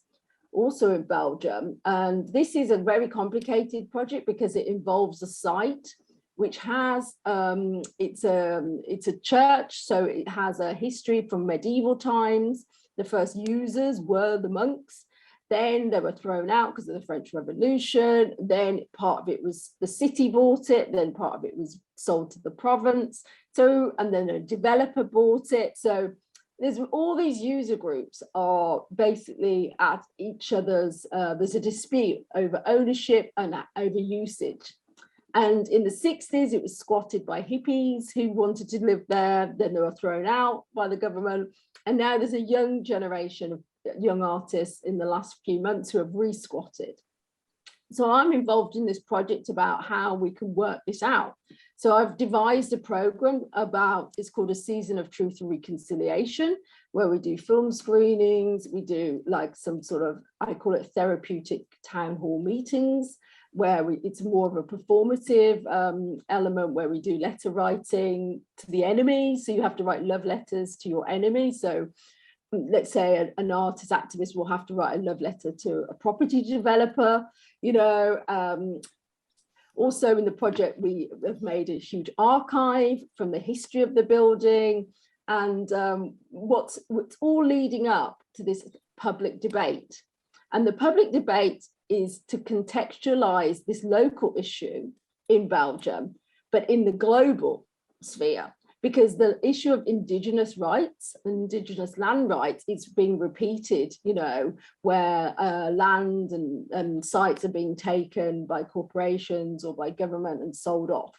also in Belgium. And this is a very complicated project because it involves a site which has, it's a church, so it has a history from medieval times. The first users were the monks. Then they were thrown out because of the French Revolution. Then part of it was the city bought it. Then part of it was sold to the province. So, and then a developer bought it. So there's all these user groups are basically at each other's, there's a dispute over ownership and over usage. And in the 60s, it was squatted by hippies who wanted to live there. Then they were thrown out by the government. And now there's a young generation of young artists in the last few months who have re-squatted. So I'm involved in this project about how we can work this out. So I've devised a program about, it's called A Season of Truth and Reconciliation, where we do film screenings, we do like some sort of, I call it therapeutic town hall meetings, where it's more of a performative element, where we do letter writing to the enemy. So you have to write love letters to your enemy. So let's say an artist activist will have to write a love letter to a property developer, you know, Also in the project, we have made a huge archive from the history of the building, and what's all leading up to this public debate. And the public debate is to contextualize this local issue in Belgium, but in the global sphere, because the issue of indigenous rights, indigenous land rights, is being repeated, you know, where land and sites are being taken by corporations or by government and sold off.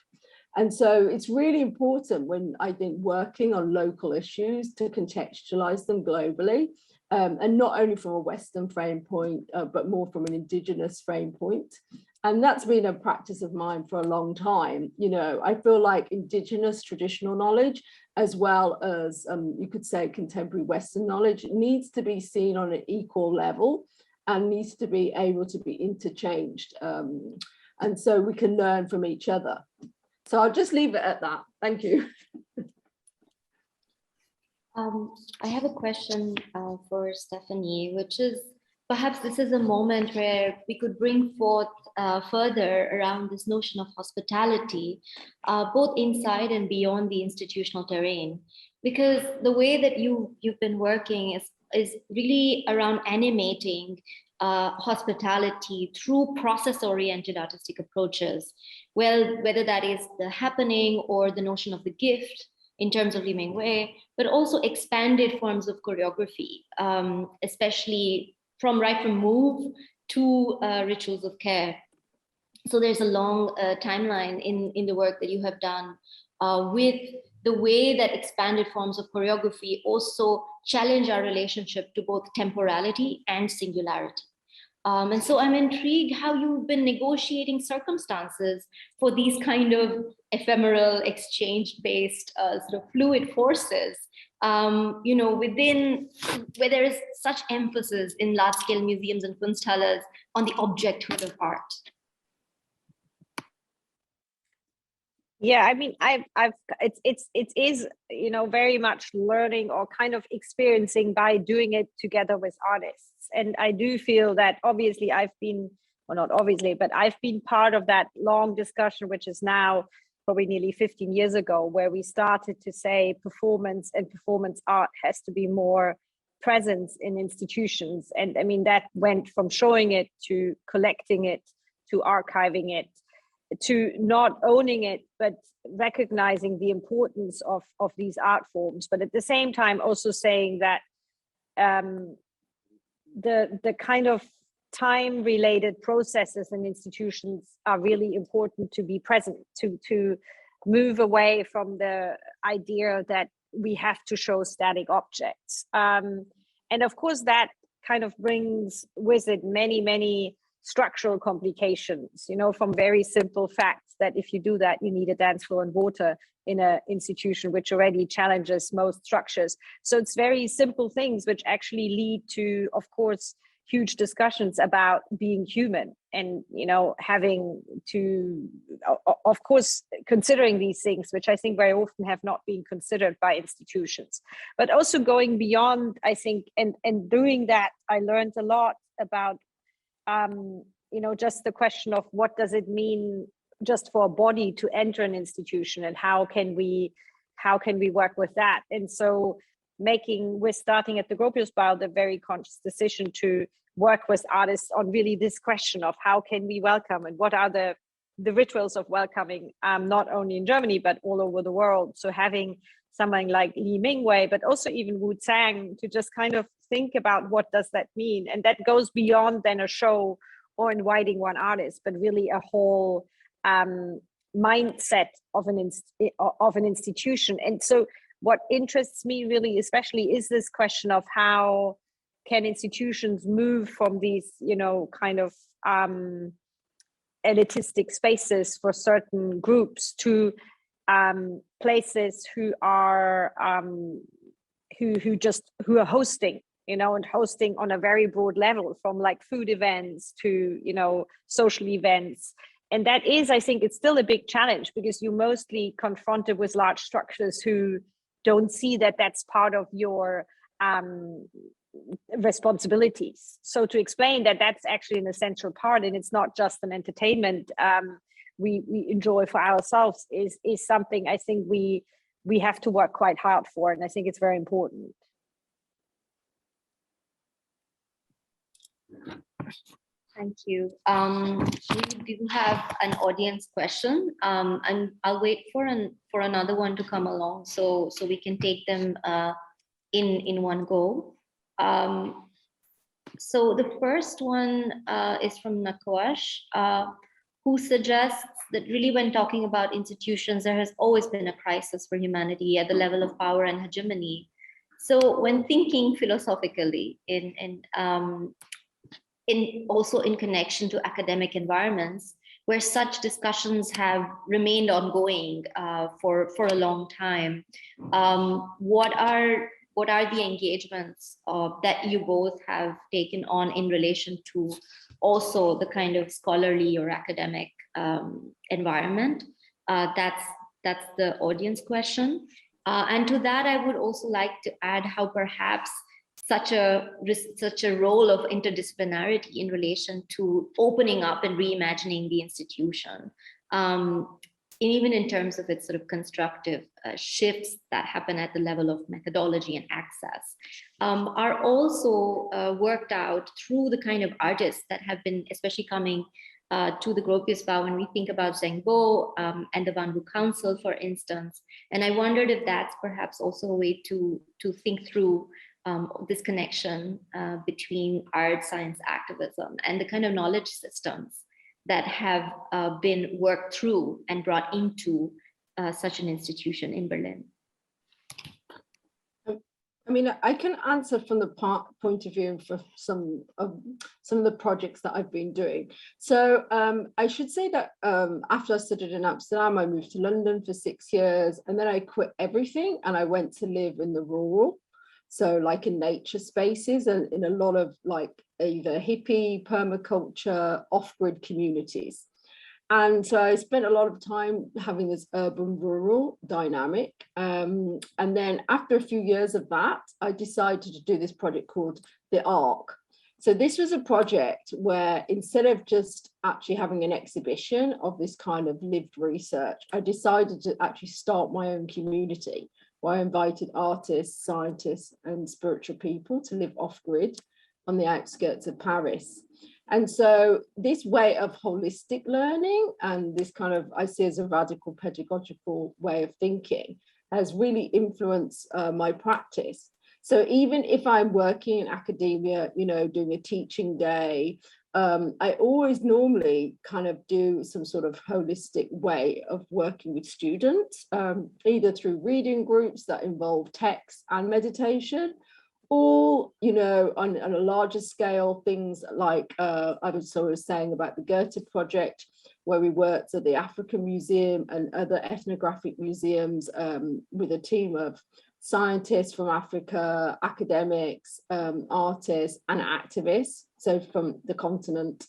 And so it's really important when I think working on local issues to contextualize them globally, and not only from a Western frame point, but more from an indigenous frame point. And that's been a practice of mine for a long time. You know, I feel like indigenous traditional knowledge, as well as you could say contemporary Western knowledge, needs to be seen on an equal level and needs to be able to be interchanged. And so we can learn from each other. So I'll just leave it at that. Thank you. I have a question for Stephanie, which is, perhaps this is a moment where we could bring forth further around this notion of hospitality, both inside and beyond the institutional terrain. Because the way that you've been working is really around animating hospitality through process-oriented artistic approaches. Well, whether that is the happening or the notion of the gift in terms of Li Mingwei, but also expanded forms of choreography, especially from move to rituals of care. So there's a long timeline in the work that you have done with the way that expanded forms of choreography also challenge our relationship to both temporality and singularity. And so I'm intrigued how you've been negotiating circumstances for these kind of ephemeral exchange-based sort of fluid forces, you know, within where there is such emphasis in large-scale museums and Kunsthallen on the objecthood of art. Yeah, I mean, it is, you know, very much learning or kind of experiencing by doing it together with artists. And I do feel that obviously I've been, well, not obviously, but I've been part of that long discussion, which is now probably nearly 15 years ago, where we started to say performance and performance art has to be more presence in institutions. And I mean, that went from showing it to collecting it, to archiving it, to not owning it, but recognizing the importance of these art forms, but at the same time also saying that the kind of time-related processes and institutions are really important to be present, to move away from the idea that we have to show static objects. And of course, that kind of brings with it many structural complications, you know, from very simple facts that if you do that, you need a dance floor and water in an institution which already challenges most structures. So it's very simple things which actually lead to, of course, huge discussions about being human and, you know, having to, of course, considering these things, which I think very often have not been considered by institutions, but also going beyond, I think, and doing that, I learned a lot about you know, just the question of what does it mean just for a body to enter an institution, and how can we work with that? And so we're starting at the Gropiusbau the very conscious decision to work with artists on really this question of how can we welcome and what are the rituals of welcoming, not only in Germany, but all over the world. So having someone like Li Mingwei, but also even Wu Zhang, to just kind of think about what does that mean. And that goes beyond then a show or inviting one artist, but really a whole mindset of an institution. And so what interests me really especially is this question of how can institutions move from these, you know, kind of elitistic spaces for certain groups to places who are who are hosting, you know, and hosting on a very broad level, from like food events to, you know, social events. And that is, I think, it's still a big challenge because you're mostly confronted with large structures who don't see that that's part of your responsibilities. So to explain that that's actually an essential part, and it's not just an entertainment we enjoy for ourselves is something I think we have to work quite hard for, and I think it's very important. Thank you. We do have an audience question, and I'll wait for another one to come along, so we can take them in one go. So the first one is from Nakash, who suggests that really when talking about institutions, there has always been a crisis for humanity at the level of power and hegemony. So when thinking philosophically also in connection to academic environments where such discussions have remained ongoing for a long time, what are the engagements that you both have taken on in relation to also the kind of scholarly or academic environment? That's the audience question. And to that, I would also like to add how perhaps such a role of interdisciplinarity in relation to opening up and reimagining the institution, even in terms of its sort of constructive shifts that happen at the level of methodology and access, are also worked out through the kind of artists that have been especially coming to the Gropius Bau when we think about Zheng Bo and the Banbu Council, for instance. And I wondered if that's perhaps also a way to think through this connection between art, science, activism, and the kind of knowledge systems that have been worked through and brought into such an institution in Berlin. I mean, I can answer from the point of view for some of the projects that I've been doing. So I should say that after I studied in Amsterdam, I moved to London for 6 years, and then I quit everything and I went to live in the rural. So like in nature spaces and in a lot of like either hippie, permaculture, off-grid communities. And so I spent a lot of time having this urban-rural dynamic. And then after a few years of that, I decided to do this project called The Arc. So this was a project where instead of just actually having an exhibition of this kind of lived research, I decided to actually start my own community, where I invited artists, scientists, and spiritual people to live off-grid on the outskirts of Paris. And so this way of holistic learning and this kind of, I see as a radical pedagogical way of thinking, has really influenced my practice. So even if I'm working in academia, you know, doing a teaching day, I always normally kind of do some sort of holistic way of working with students, either through reading groups that involve text and meditation, or, you know, on a larger scale, things like I was sort of saying about the Goethe project, where we worked at the African Museum and other ethnographic museums with a team of scientists from Africa, academics, artists and activists, so from the continent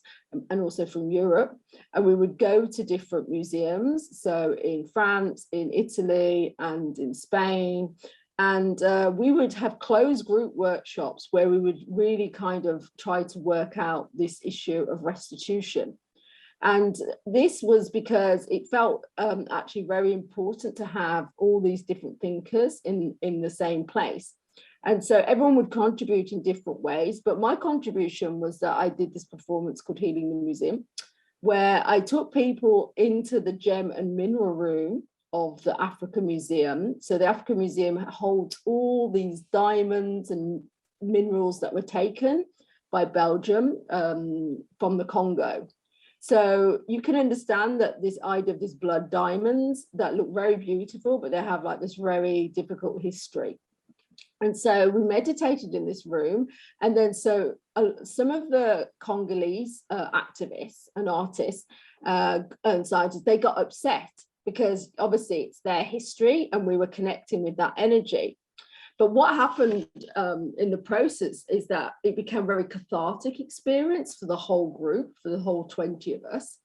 and also from Europe. And we would go to different museums, so in France, in Italy and in Spain. And we would have closed group workshops where we would really kind of try to work out this issue of restitution. And this was because it felt actually very important to have all these different thinkers in the same place. And so everyone would contribute in different ways. But my contribution was that I did this performance called Healing the Museum, where I took people into the gem and mineral room of the African Museum. So the African Museum holds all these diamonds and minerals that were taken by Belgium from the Congo. So you can understand that this idea of these blood diamonds that look very beautiful, but they have like this very difficult history. And so we meditated in this room. And then so some of the Congolese activists and artists and scientists, they got upset because obviously it's their history and we were connecting with that energy. But what happened in the process is that it became a very cathartic experience for the whole group, for the whole 20 of us.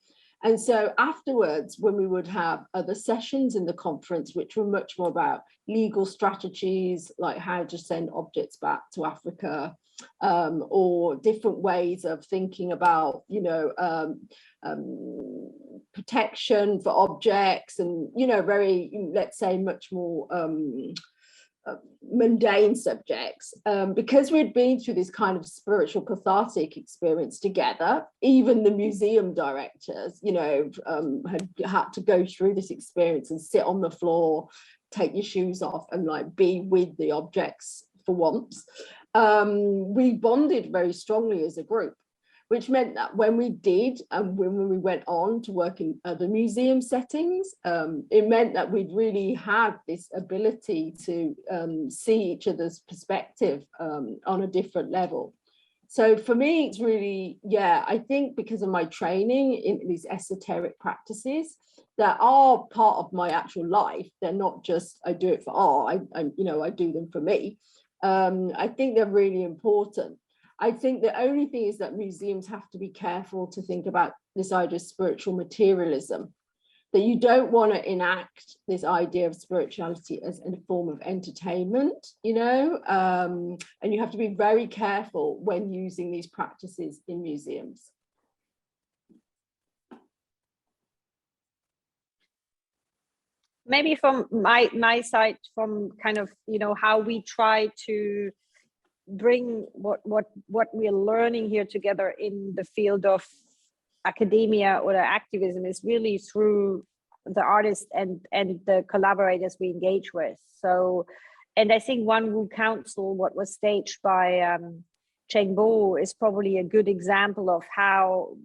And so afterwards, when we would have other sessions in the conference, which were much more about legal strategies, like how to send objects back to Africa, or different ways of thinking about, you know, protection for objects, and, you know, very, let's say, much more mundane subjects, because we'd been through this kind of spiritual cathartic experience together. Even the museum directors, you know, had to go through this experience and sit on the floor, take your shoes off, and like be with the objects for once. We bonded very strongly as a group, which meant that when we did, and when we went on to work in other museum settings, it meant that we'd really had this ability to see each other's perspective on a different level. So for me, it's really, yeah, I think because of my training in these esoteric practices that are part of my actual life, they're not just, I do it for art, you know, I do them for me. I think they're really important. I think the only thing is that museums have to be careful to think about this idea of spiritual materialism, that you don't want to enact this idea of spirituality as a form of entertainment, you know, and you have to be very careful when using these practices in museums. Maybe from my side, from kind of, you know, how we try to bring what we're learning here together in the field of academia or activism is really through the artists and the collaborators we engage with. So, and I think One Wu Council, what was staged by Cheng Bo, is probably a good example of how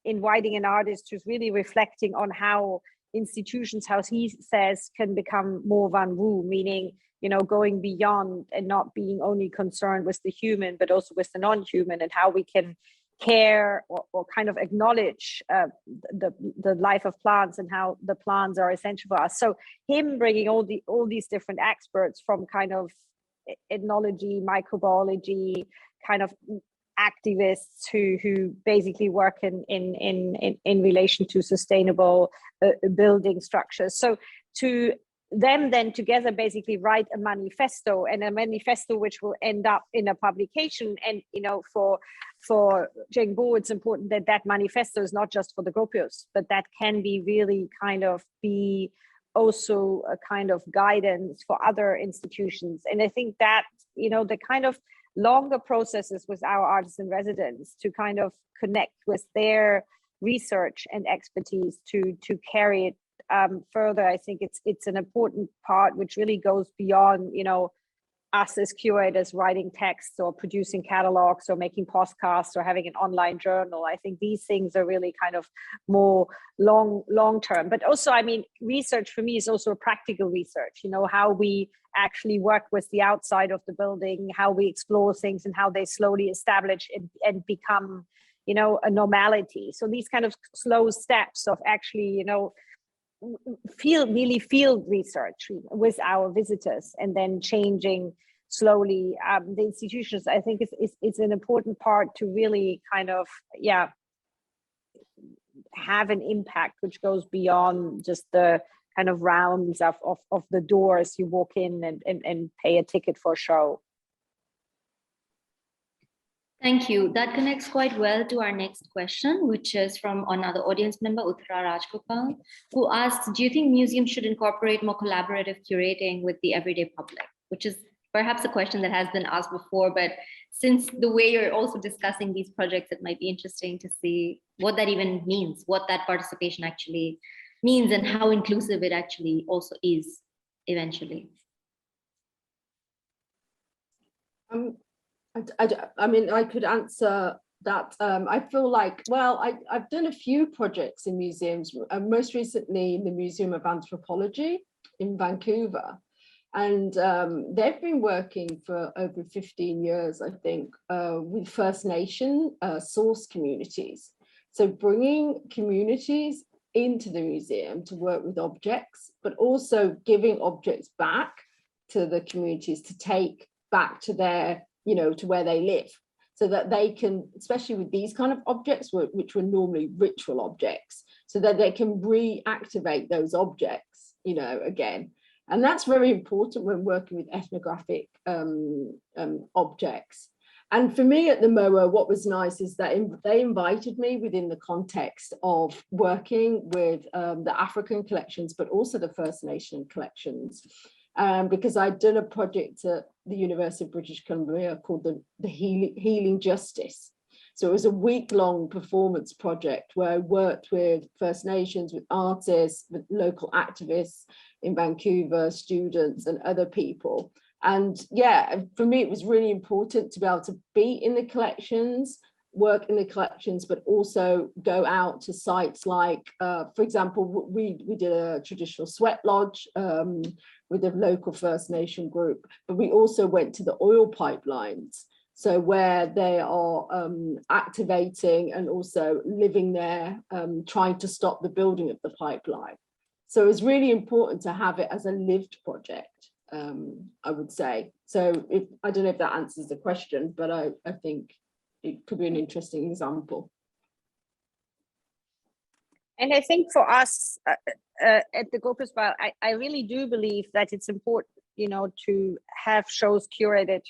inviting an artist who's really reflecting on how institutions, how he says, can become more Van Wu, meaning, you know, going beyond and not being only concerned with the human, but also with the non-human, and how we can care or kind of acknowledge the life of plants and how the plants are essential for us. So him bringing all these different experts from kind of ethnology, microbiology, kind of activists who basically work in relation to sustainable building structures. So to them then together basically write a manifesto, and a manifesto which will end up in a publication. And, you know, for Cheng Bo, it's important that that manifesto is not just for the Gropius, but that can be really kind of be also a kind of guidance for other institutions. And I think that, you know, the kind of longer processes with our artists in residence to kind of connect with their research and expertise to carry it further, I think it's an important part which really goes beyond, you know, us as curators writing texts or producing catalogs or making podcasts or having an online journal. I think these things are really kind of more long term. But also, I mean, research for me is also a practical research, you know, how we actually work with the outside of the building, how we explore things and how they slowly establish and become, you know, a normality. So these kind of slow steps of actually, you know, field research with our visitors and then changing slowly the institutions, I think it's an important part to really kind of, yeah, have an impact which goes beyond just the kind of rounds of the doors you walk in and pay a ticket for a show. Thank you. That connects quite well to our next question, which is from another audience member, Uttara Rajgopal, who asks, do you think museums should incorporate more collaborative curating with the everyday public? Which is perhaps a question that has been asked before, but since the way you're also discussing these projects, it might be interesting to see what that even means, what that participation actually means, and how inclusive it actually also is eventually. I mean, I could answer that. I feel like, well, I've done a few projects in museums, most recently in the Museum of Anthropology in Vancouver. And they've been working for over 15 years, I think, with First Nation source communities. So bringing communities into the museum to work with objects, but also giving objects back to the communities to take back to their, you know, to where they live. so that they can, especially with these kind of objects, which were normally ritual objects, so that they can reactivate those objects, you know, again. And that's very important when working with ethnographic objects. And for me at the MOA, what was nice is that they invited me within the context of working with the African collections, but also the First Nation collections, because I'd done a project at the University of British Columbia called the Healing Justice. So it was a week-long performance project where I worked with First Nations, with artists, with local activists in Vancouver, students and other people. And yeah, for me, it was really important to be able to be in the collections, work in the collections, but also go out to sites like, for example, we did a traditional sweat lodge with a local First Nation group, but we also went to the oil pipelines. So where they are activating and also living there, trying to stop the building of the pipeline. So it's really important to have it as a lived project, I would say. So I don't know if that answers the question, but I think it could be an interesting example. And I think for us at the Gopus Bar, I really do believe that it's important, you know, to have shows curated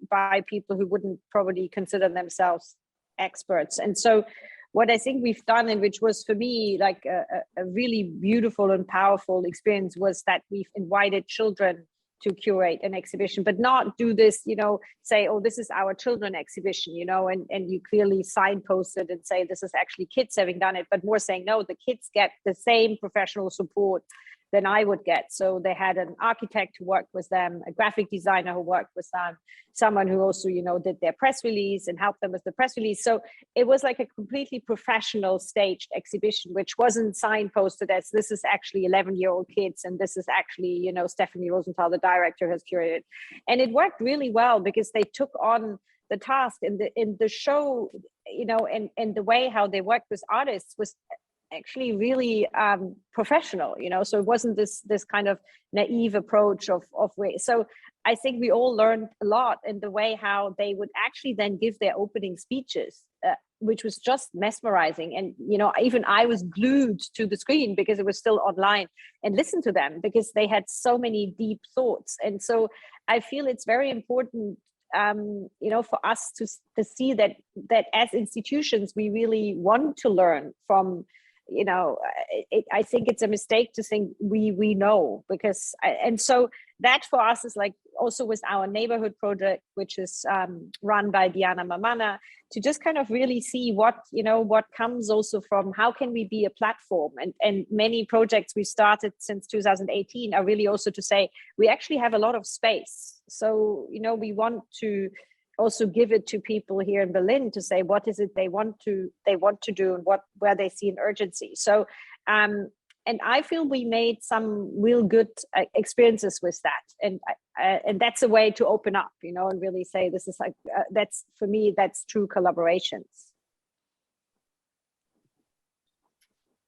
by people who wouldn't probably consider themselves experts. And so what I think we've done, and which was for me like a really beautiful and powerful experience, was that we've invited children to curate an exhibition, but not do this, you know, say, oh, this is our children exhibition, you know, and you clearly signpost it and say, this is actually kids having done it, but more saying, no, the kids get the same professional support than I would get. So they had an architect who worked with them, a graphic designer who worked with them, someone who also, you know, did their press release and helped them with the press release. So it was like a completely professional staged exhibition, which wasn't signposted as this is actually 11-year-old kids and this is actually, you know, Stephanie Rosenthal, the director, has curated. And it worked really well because they took on the task in the show, you know, and the way how they worked with artists was actually really professional, you know, so it wasn't this kind of naive approach of way. So I think we all learned a lot in the way how they would actually then give their opening speeches, which was just mesmerizing. And, you know, even I was glued to the screen because it was still online, and listened to them because they had so many deep thoughts. And so I feel it's very important, you know, for us to see that as institutions, we really want to learn from, you know, I think it's a mistake to think we know, because and so that for us is like also with our neighborhood project, which is run by Diana Mamana, to just kind of really see what, you know, what comes also from how can we be a platform, and many projects we started since 2018 are really also to say we actually have a lot of space. So, you know, we want to also give it to people here in Berlin to say what is it they want to do and where they see an urgency. So and I feel we made some real good experiences with that, and that's a way to open up, you know, and really say this is like that's, for me, that's true collaborations.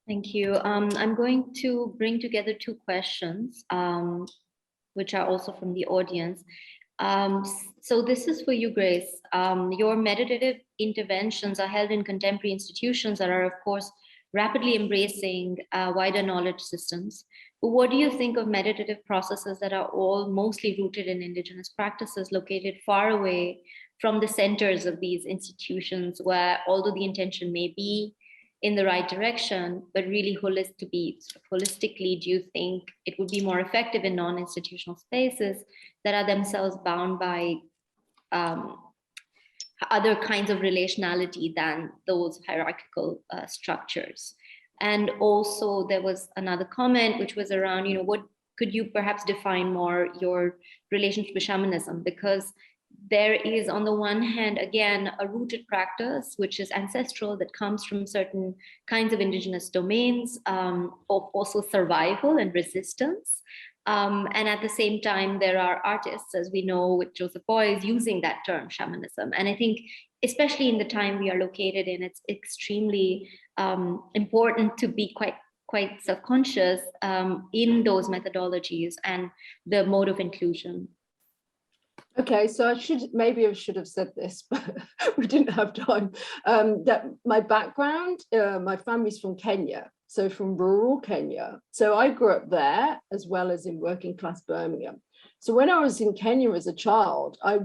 Thank you. I'm going to bring together two questions, which are also from the audience. So this is for you, Grace. Your meditative interventions are held in contemporary institutions that are, of course, rapidly embracing wider knowledge systems. But what do you think of meditative processes that are all mostly rooted in indigenous practices located far away from the centers of these institutions, where although the intention may be in the right direction, but really holistically, do you think it would be more effective in non-institutional spaces that are themselves bound by other kinds of relationality than those hierarchical structures? And also there was another comment which was around, you know, what could you perhaps define more your relationship with shamanism? Because there is, on the one hand, again, a rooted practice, which is ancestral, that comes from certain kinds of indigenous domains, of also survival and resistance. And at the same time, there are artists, as we know with Joseph Beuys, using that term shamanism. And I think, especially in the time we are located in, it's extremely important to be quite self-conscious in those methodologies and the mode of inclusion. Okay, so I should have said this, but we didn't have time. That my background, my family's from Kenya, so from rural Kenya. So I grew up there as well as in working class Birmingham. So when I was in Kenya as a child, I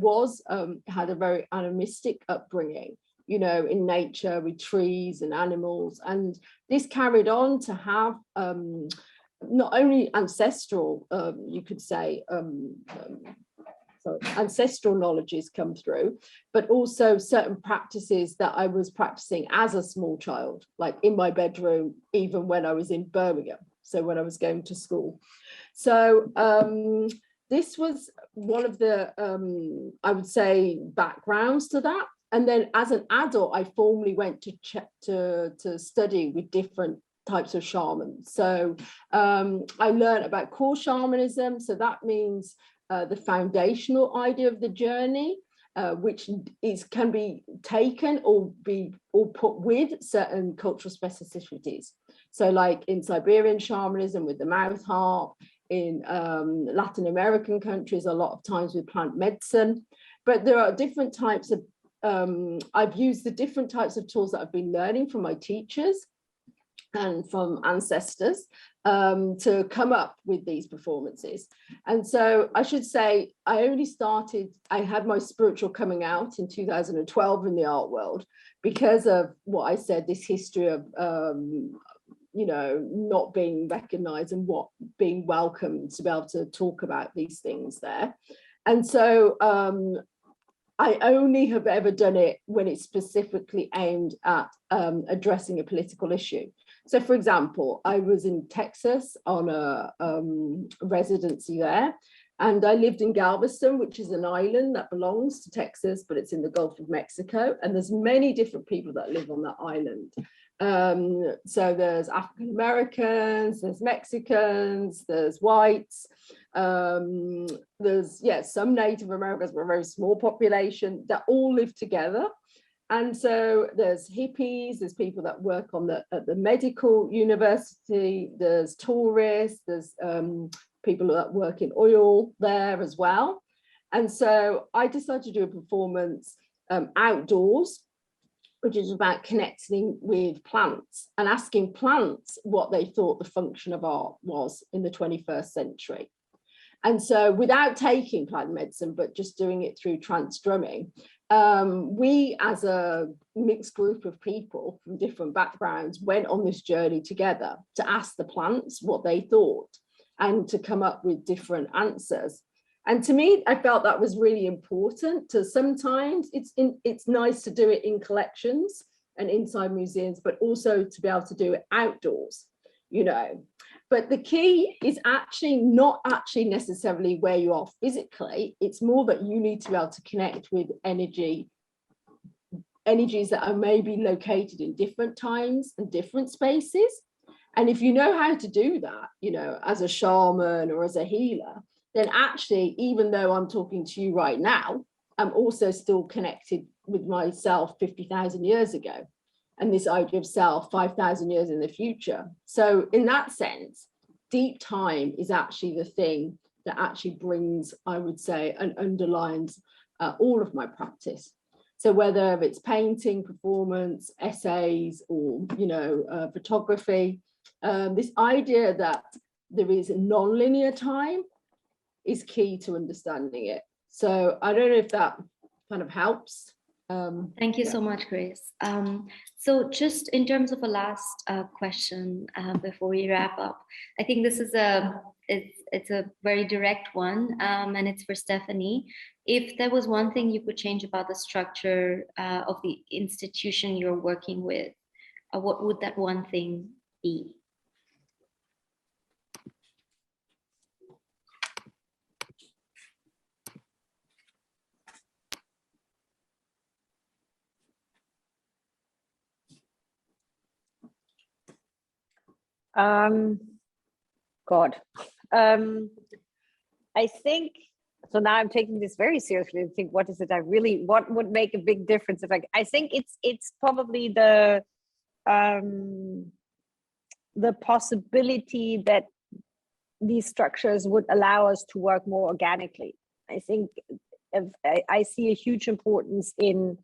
had a very animistic upbringing, you know, in nature with trees and animals, and this carried on to have not only ancestral, you could say. So ancestral knowledges come through, but also certain practices that I was practicing as a small child, like in my bedroom, even when I was in Birmingham. So when I was going to school. So this was one of the, I would say, backgrounds to that. And then as an adult, I formally went to study with different types of shamans. So I learned about core shamanism. So that means the foundational idea of the journey, which can be taken or put with certain cultural specificities. So like in Siberian shamanism with the mouth harp, in Latin American countries, a lot of times with plant medicine. But there are different types of, I've used the different types of tools that I've been learning from my teachers and from ancestors to come up with these performances. And so I should say, I had my spiritual coming out in 2012 in the art world because of what I said, this history of, you know, not being recognized and being welcomed to be able to talk about these things there. And so I only have ever done it when it's specifically aimed at addressing a political issue. So for example, I was in Texas on a residency there, and I lived in Galveston, which is an island that belongs to Texas, but it's in the Gulf of Mexico. And there's many different people that live on that island. So there's African Americans, there's Mexicans, there's whites, there's some Native Americans, but a very small population that all live together. And so there's hippies, there's people that work at the medical university, there's tourists, there's people that work in oil there as well. And so I decided to do a performance outdoors, which is about connecting with plants and asking plants what they thought the function of art was in the 21st century. And so without taking plant medicine, but just doing it through trance drumming, we as a mixed group of people from different backgrounds went on this journey together to ask the plants what they thought and to come up with different answers. And to me, I felt that was really important. To sometimes it's nice to do it in collections and inside museums, but also to be able to do it outdoors, you know. But the key is actually not necessarily where you are physically. It's more that you need to be able to connect with energies that are maybe located in different times and different spaces. And if you know how to do that, you know, as a shaman or as a healer, then actually, even though I'm talking to you right now, I'm also still connected with myself 50,000 years ago. And this idea of self 5,000 years in the future. So in that sense, deep time is actually the thing that actually brings, I would say, and underlines all of my practice. So whether it's painting, performance, essays, or, you know, photography, this idea that there is a non-linear time is key to understanding it. So I don't know if that kind of helps. Thank you so much, Grace. So just in terms of a last question before we wrap up, I think this is it's a very direct one, and it's for Stephanie. If there was one thing you could change about the structure of the institution you're working with, what would that one thing be? God, I think, so now I'm taking this very seriously and think, what would make a big difference? I think it's probably the possibility that these structures would allow us to work more organically. I think I see a huge importance in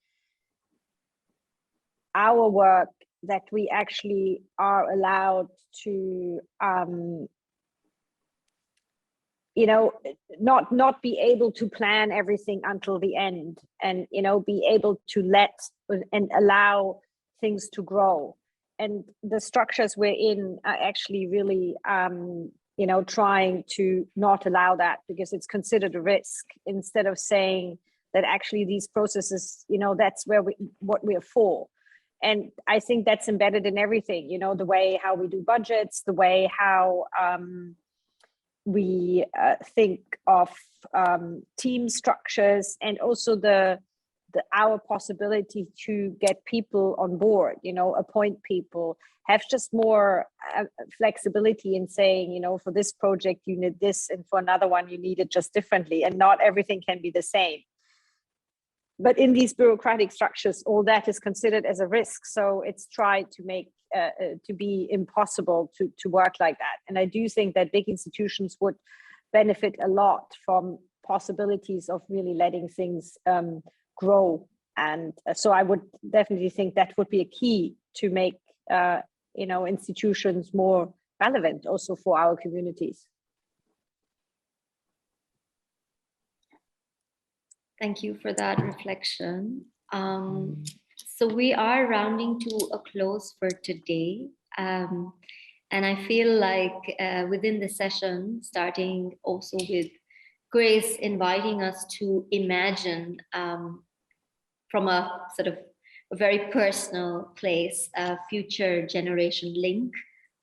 our work that we actually are allowed to not be able to plan everything until the end, and be able to let and allow things to grow. And the structures we're in are actually really trying to not allow that, because it's considered a risk, instead of saying that actually these processes, that's what we're for. And I think that's embedded in everything, the way how we do budgets, the way how we think of team structures, and also our possibility to get people on board, appoint people, have just more flexibility in saying, for this project you need this, and for another one you need it just differently, and not everything can be the same. But in these bureaucratic structures, all that is considered as a risk. So it's tried to make to be impossible to work like that. And I do think that big institutions would benefit a lot from possibilities of really letting things grow. And so I would definitely think that would be a key to make institutions more relevant also for our communities. Thank you for that reflection. So we are rounding to a close for today. And I feel like within the session, starting also with Grace inviting us to imagine from a sort of a very personal place, a future generation link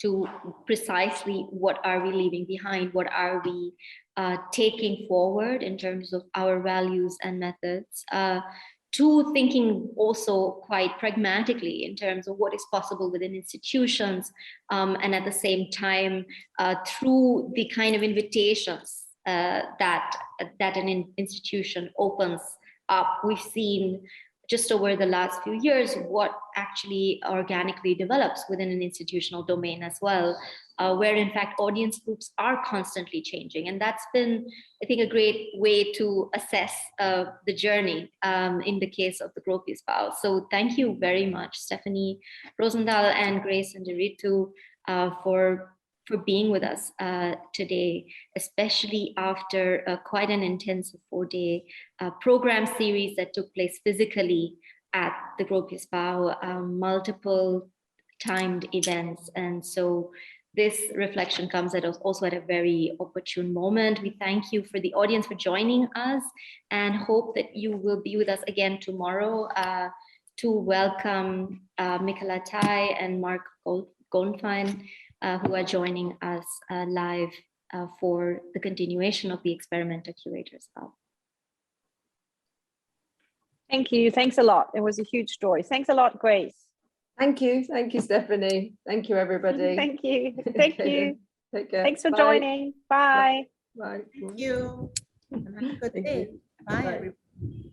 to precisely what are we leaving behind, what are we taking forward in terms of our values and methods, to thinking also quite pragmatically in terms of what is possible within institutions, and at the same time through the kind of invitations that an institution opens up. We've seen just over the last few years what actually organically develops within an institutional domain as well, where in fact audience groups are constantly changing. And that's been, I think, a great way to assess the journey in the case of the Gropius Bau. So thank you very much, Stephanie Rosenthal and Grace Ndiritu, for being with us today, especially after quite an intensive 4-day program series that took place physically at the Gropius Bau, multiple timed events. And so this reflection comes also at a very opportune moment. We thank you for the audience for joining us, and hope that you will be with us again tomorrow to welcome Michaela Tai and Mark Goldfein, who are joining us live for the continuation of the Experimental Curators Hub. Thank you. Thanks a lot. It was a huge joy. Thanks a lot, Grace. Thank you. Thank you, Stephanie. Thank you, everybody. Thank you. Thank you. Take care. Thanks for Bye. joining. Bye. Bye. Thank you. And have a good day. Bye, everybody.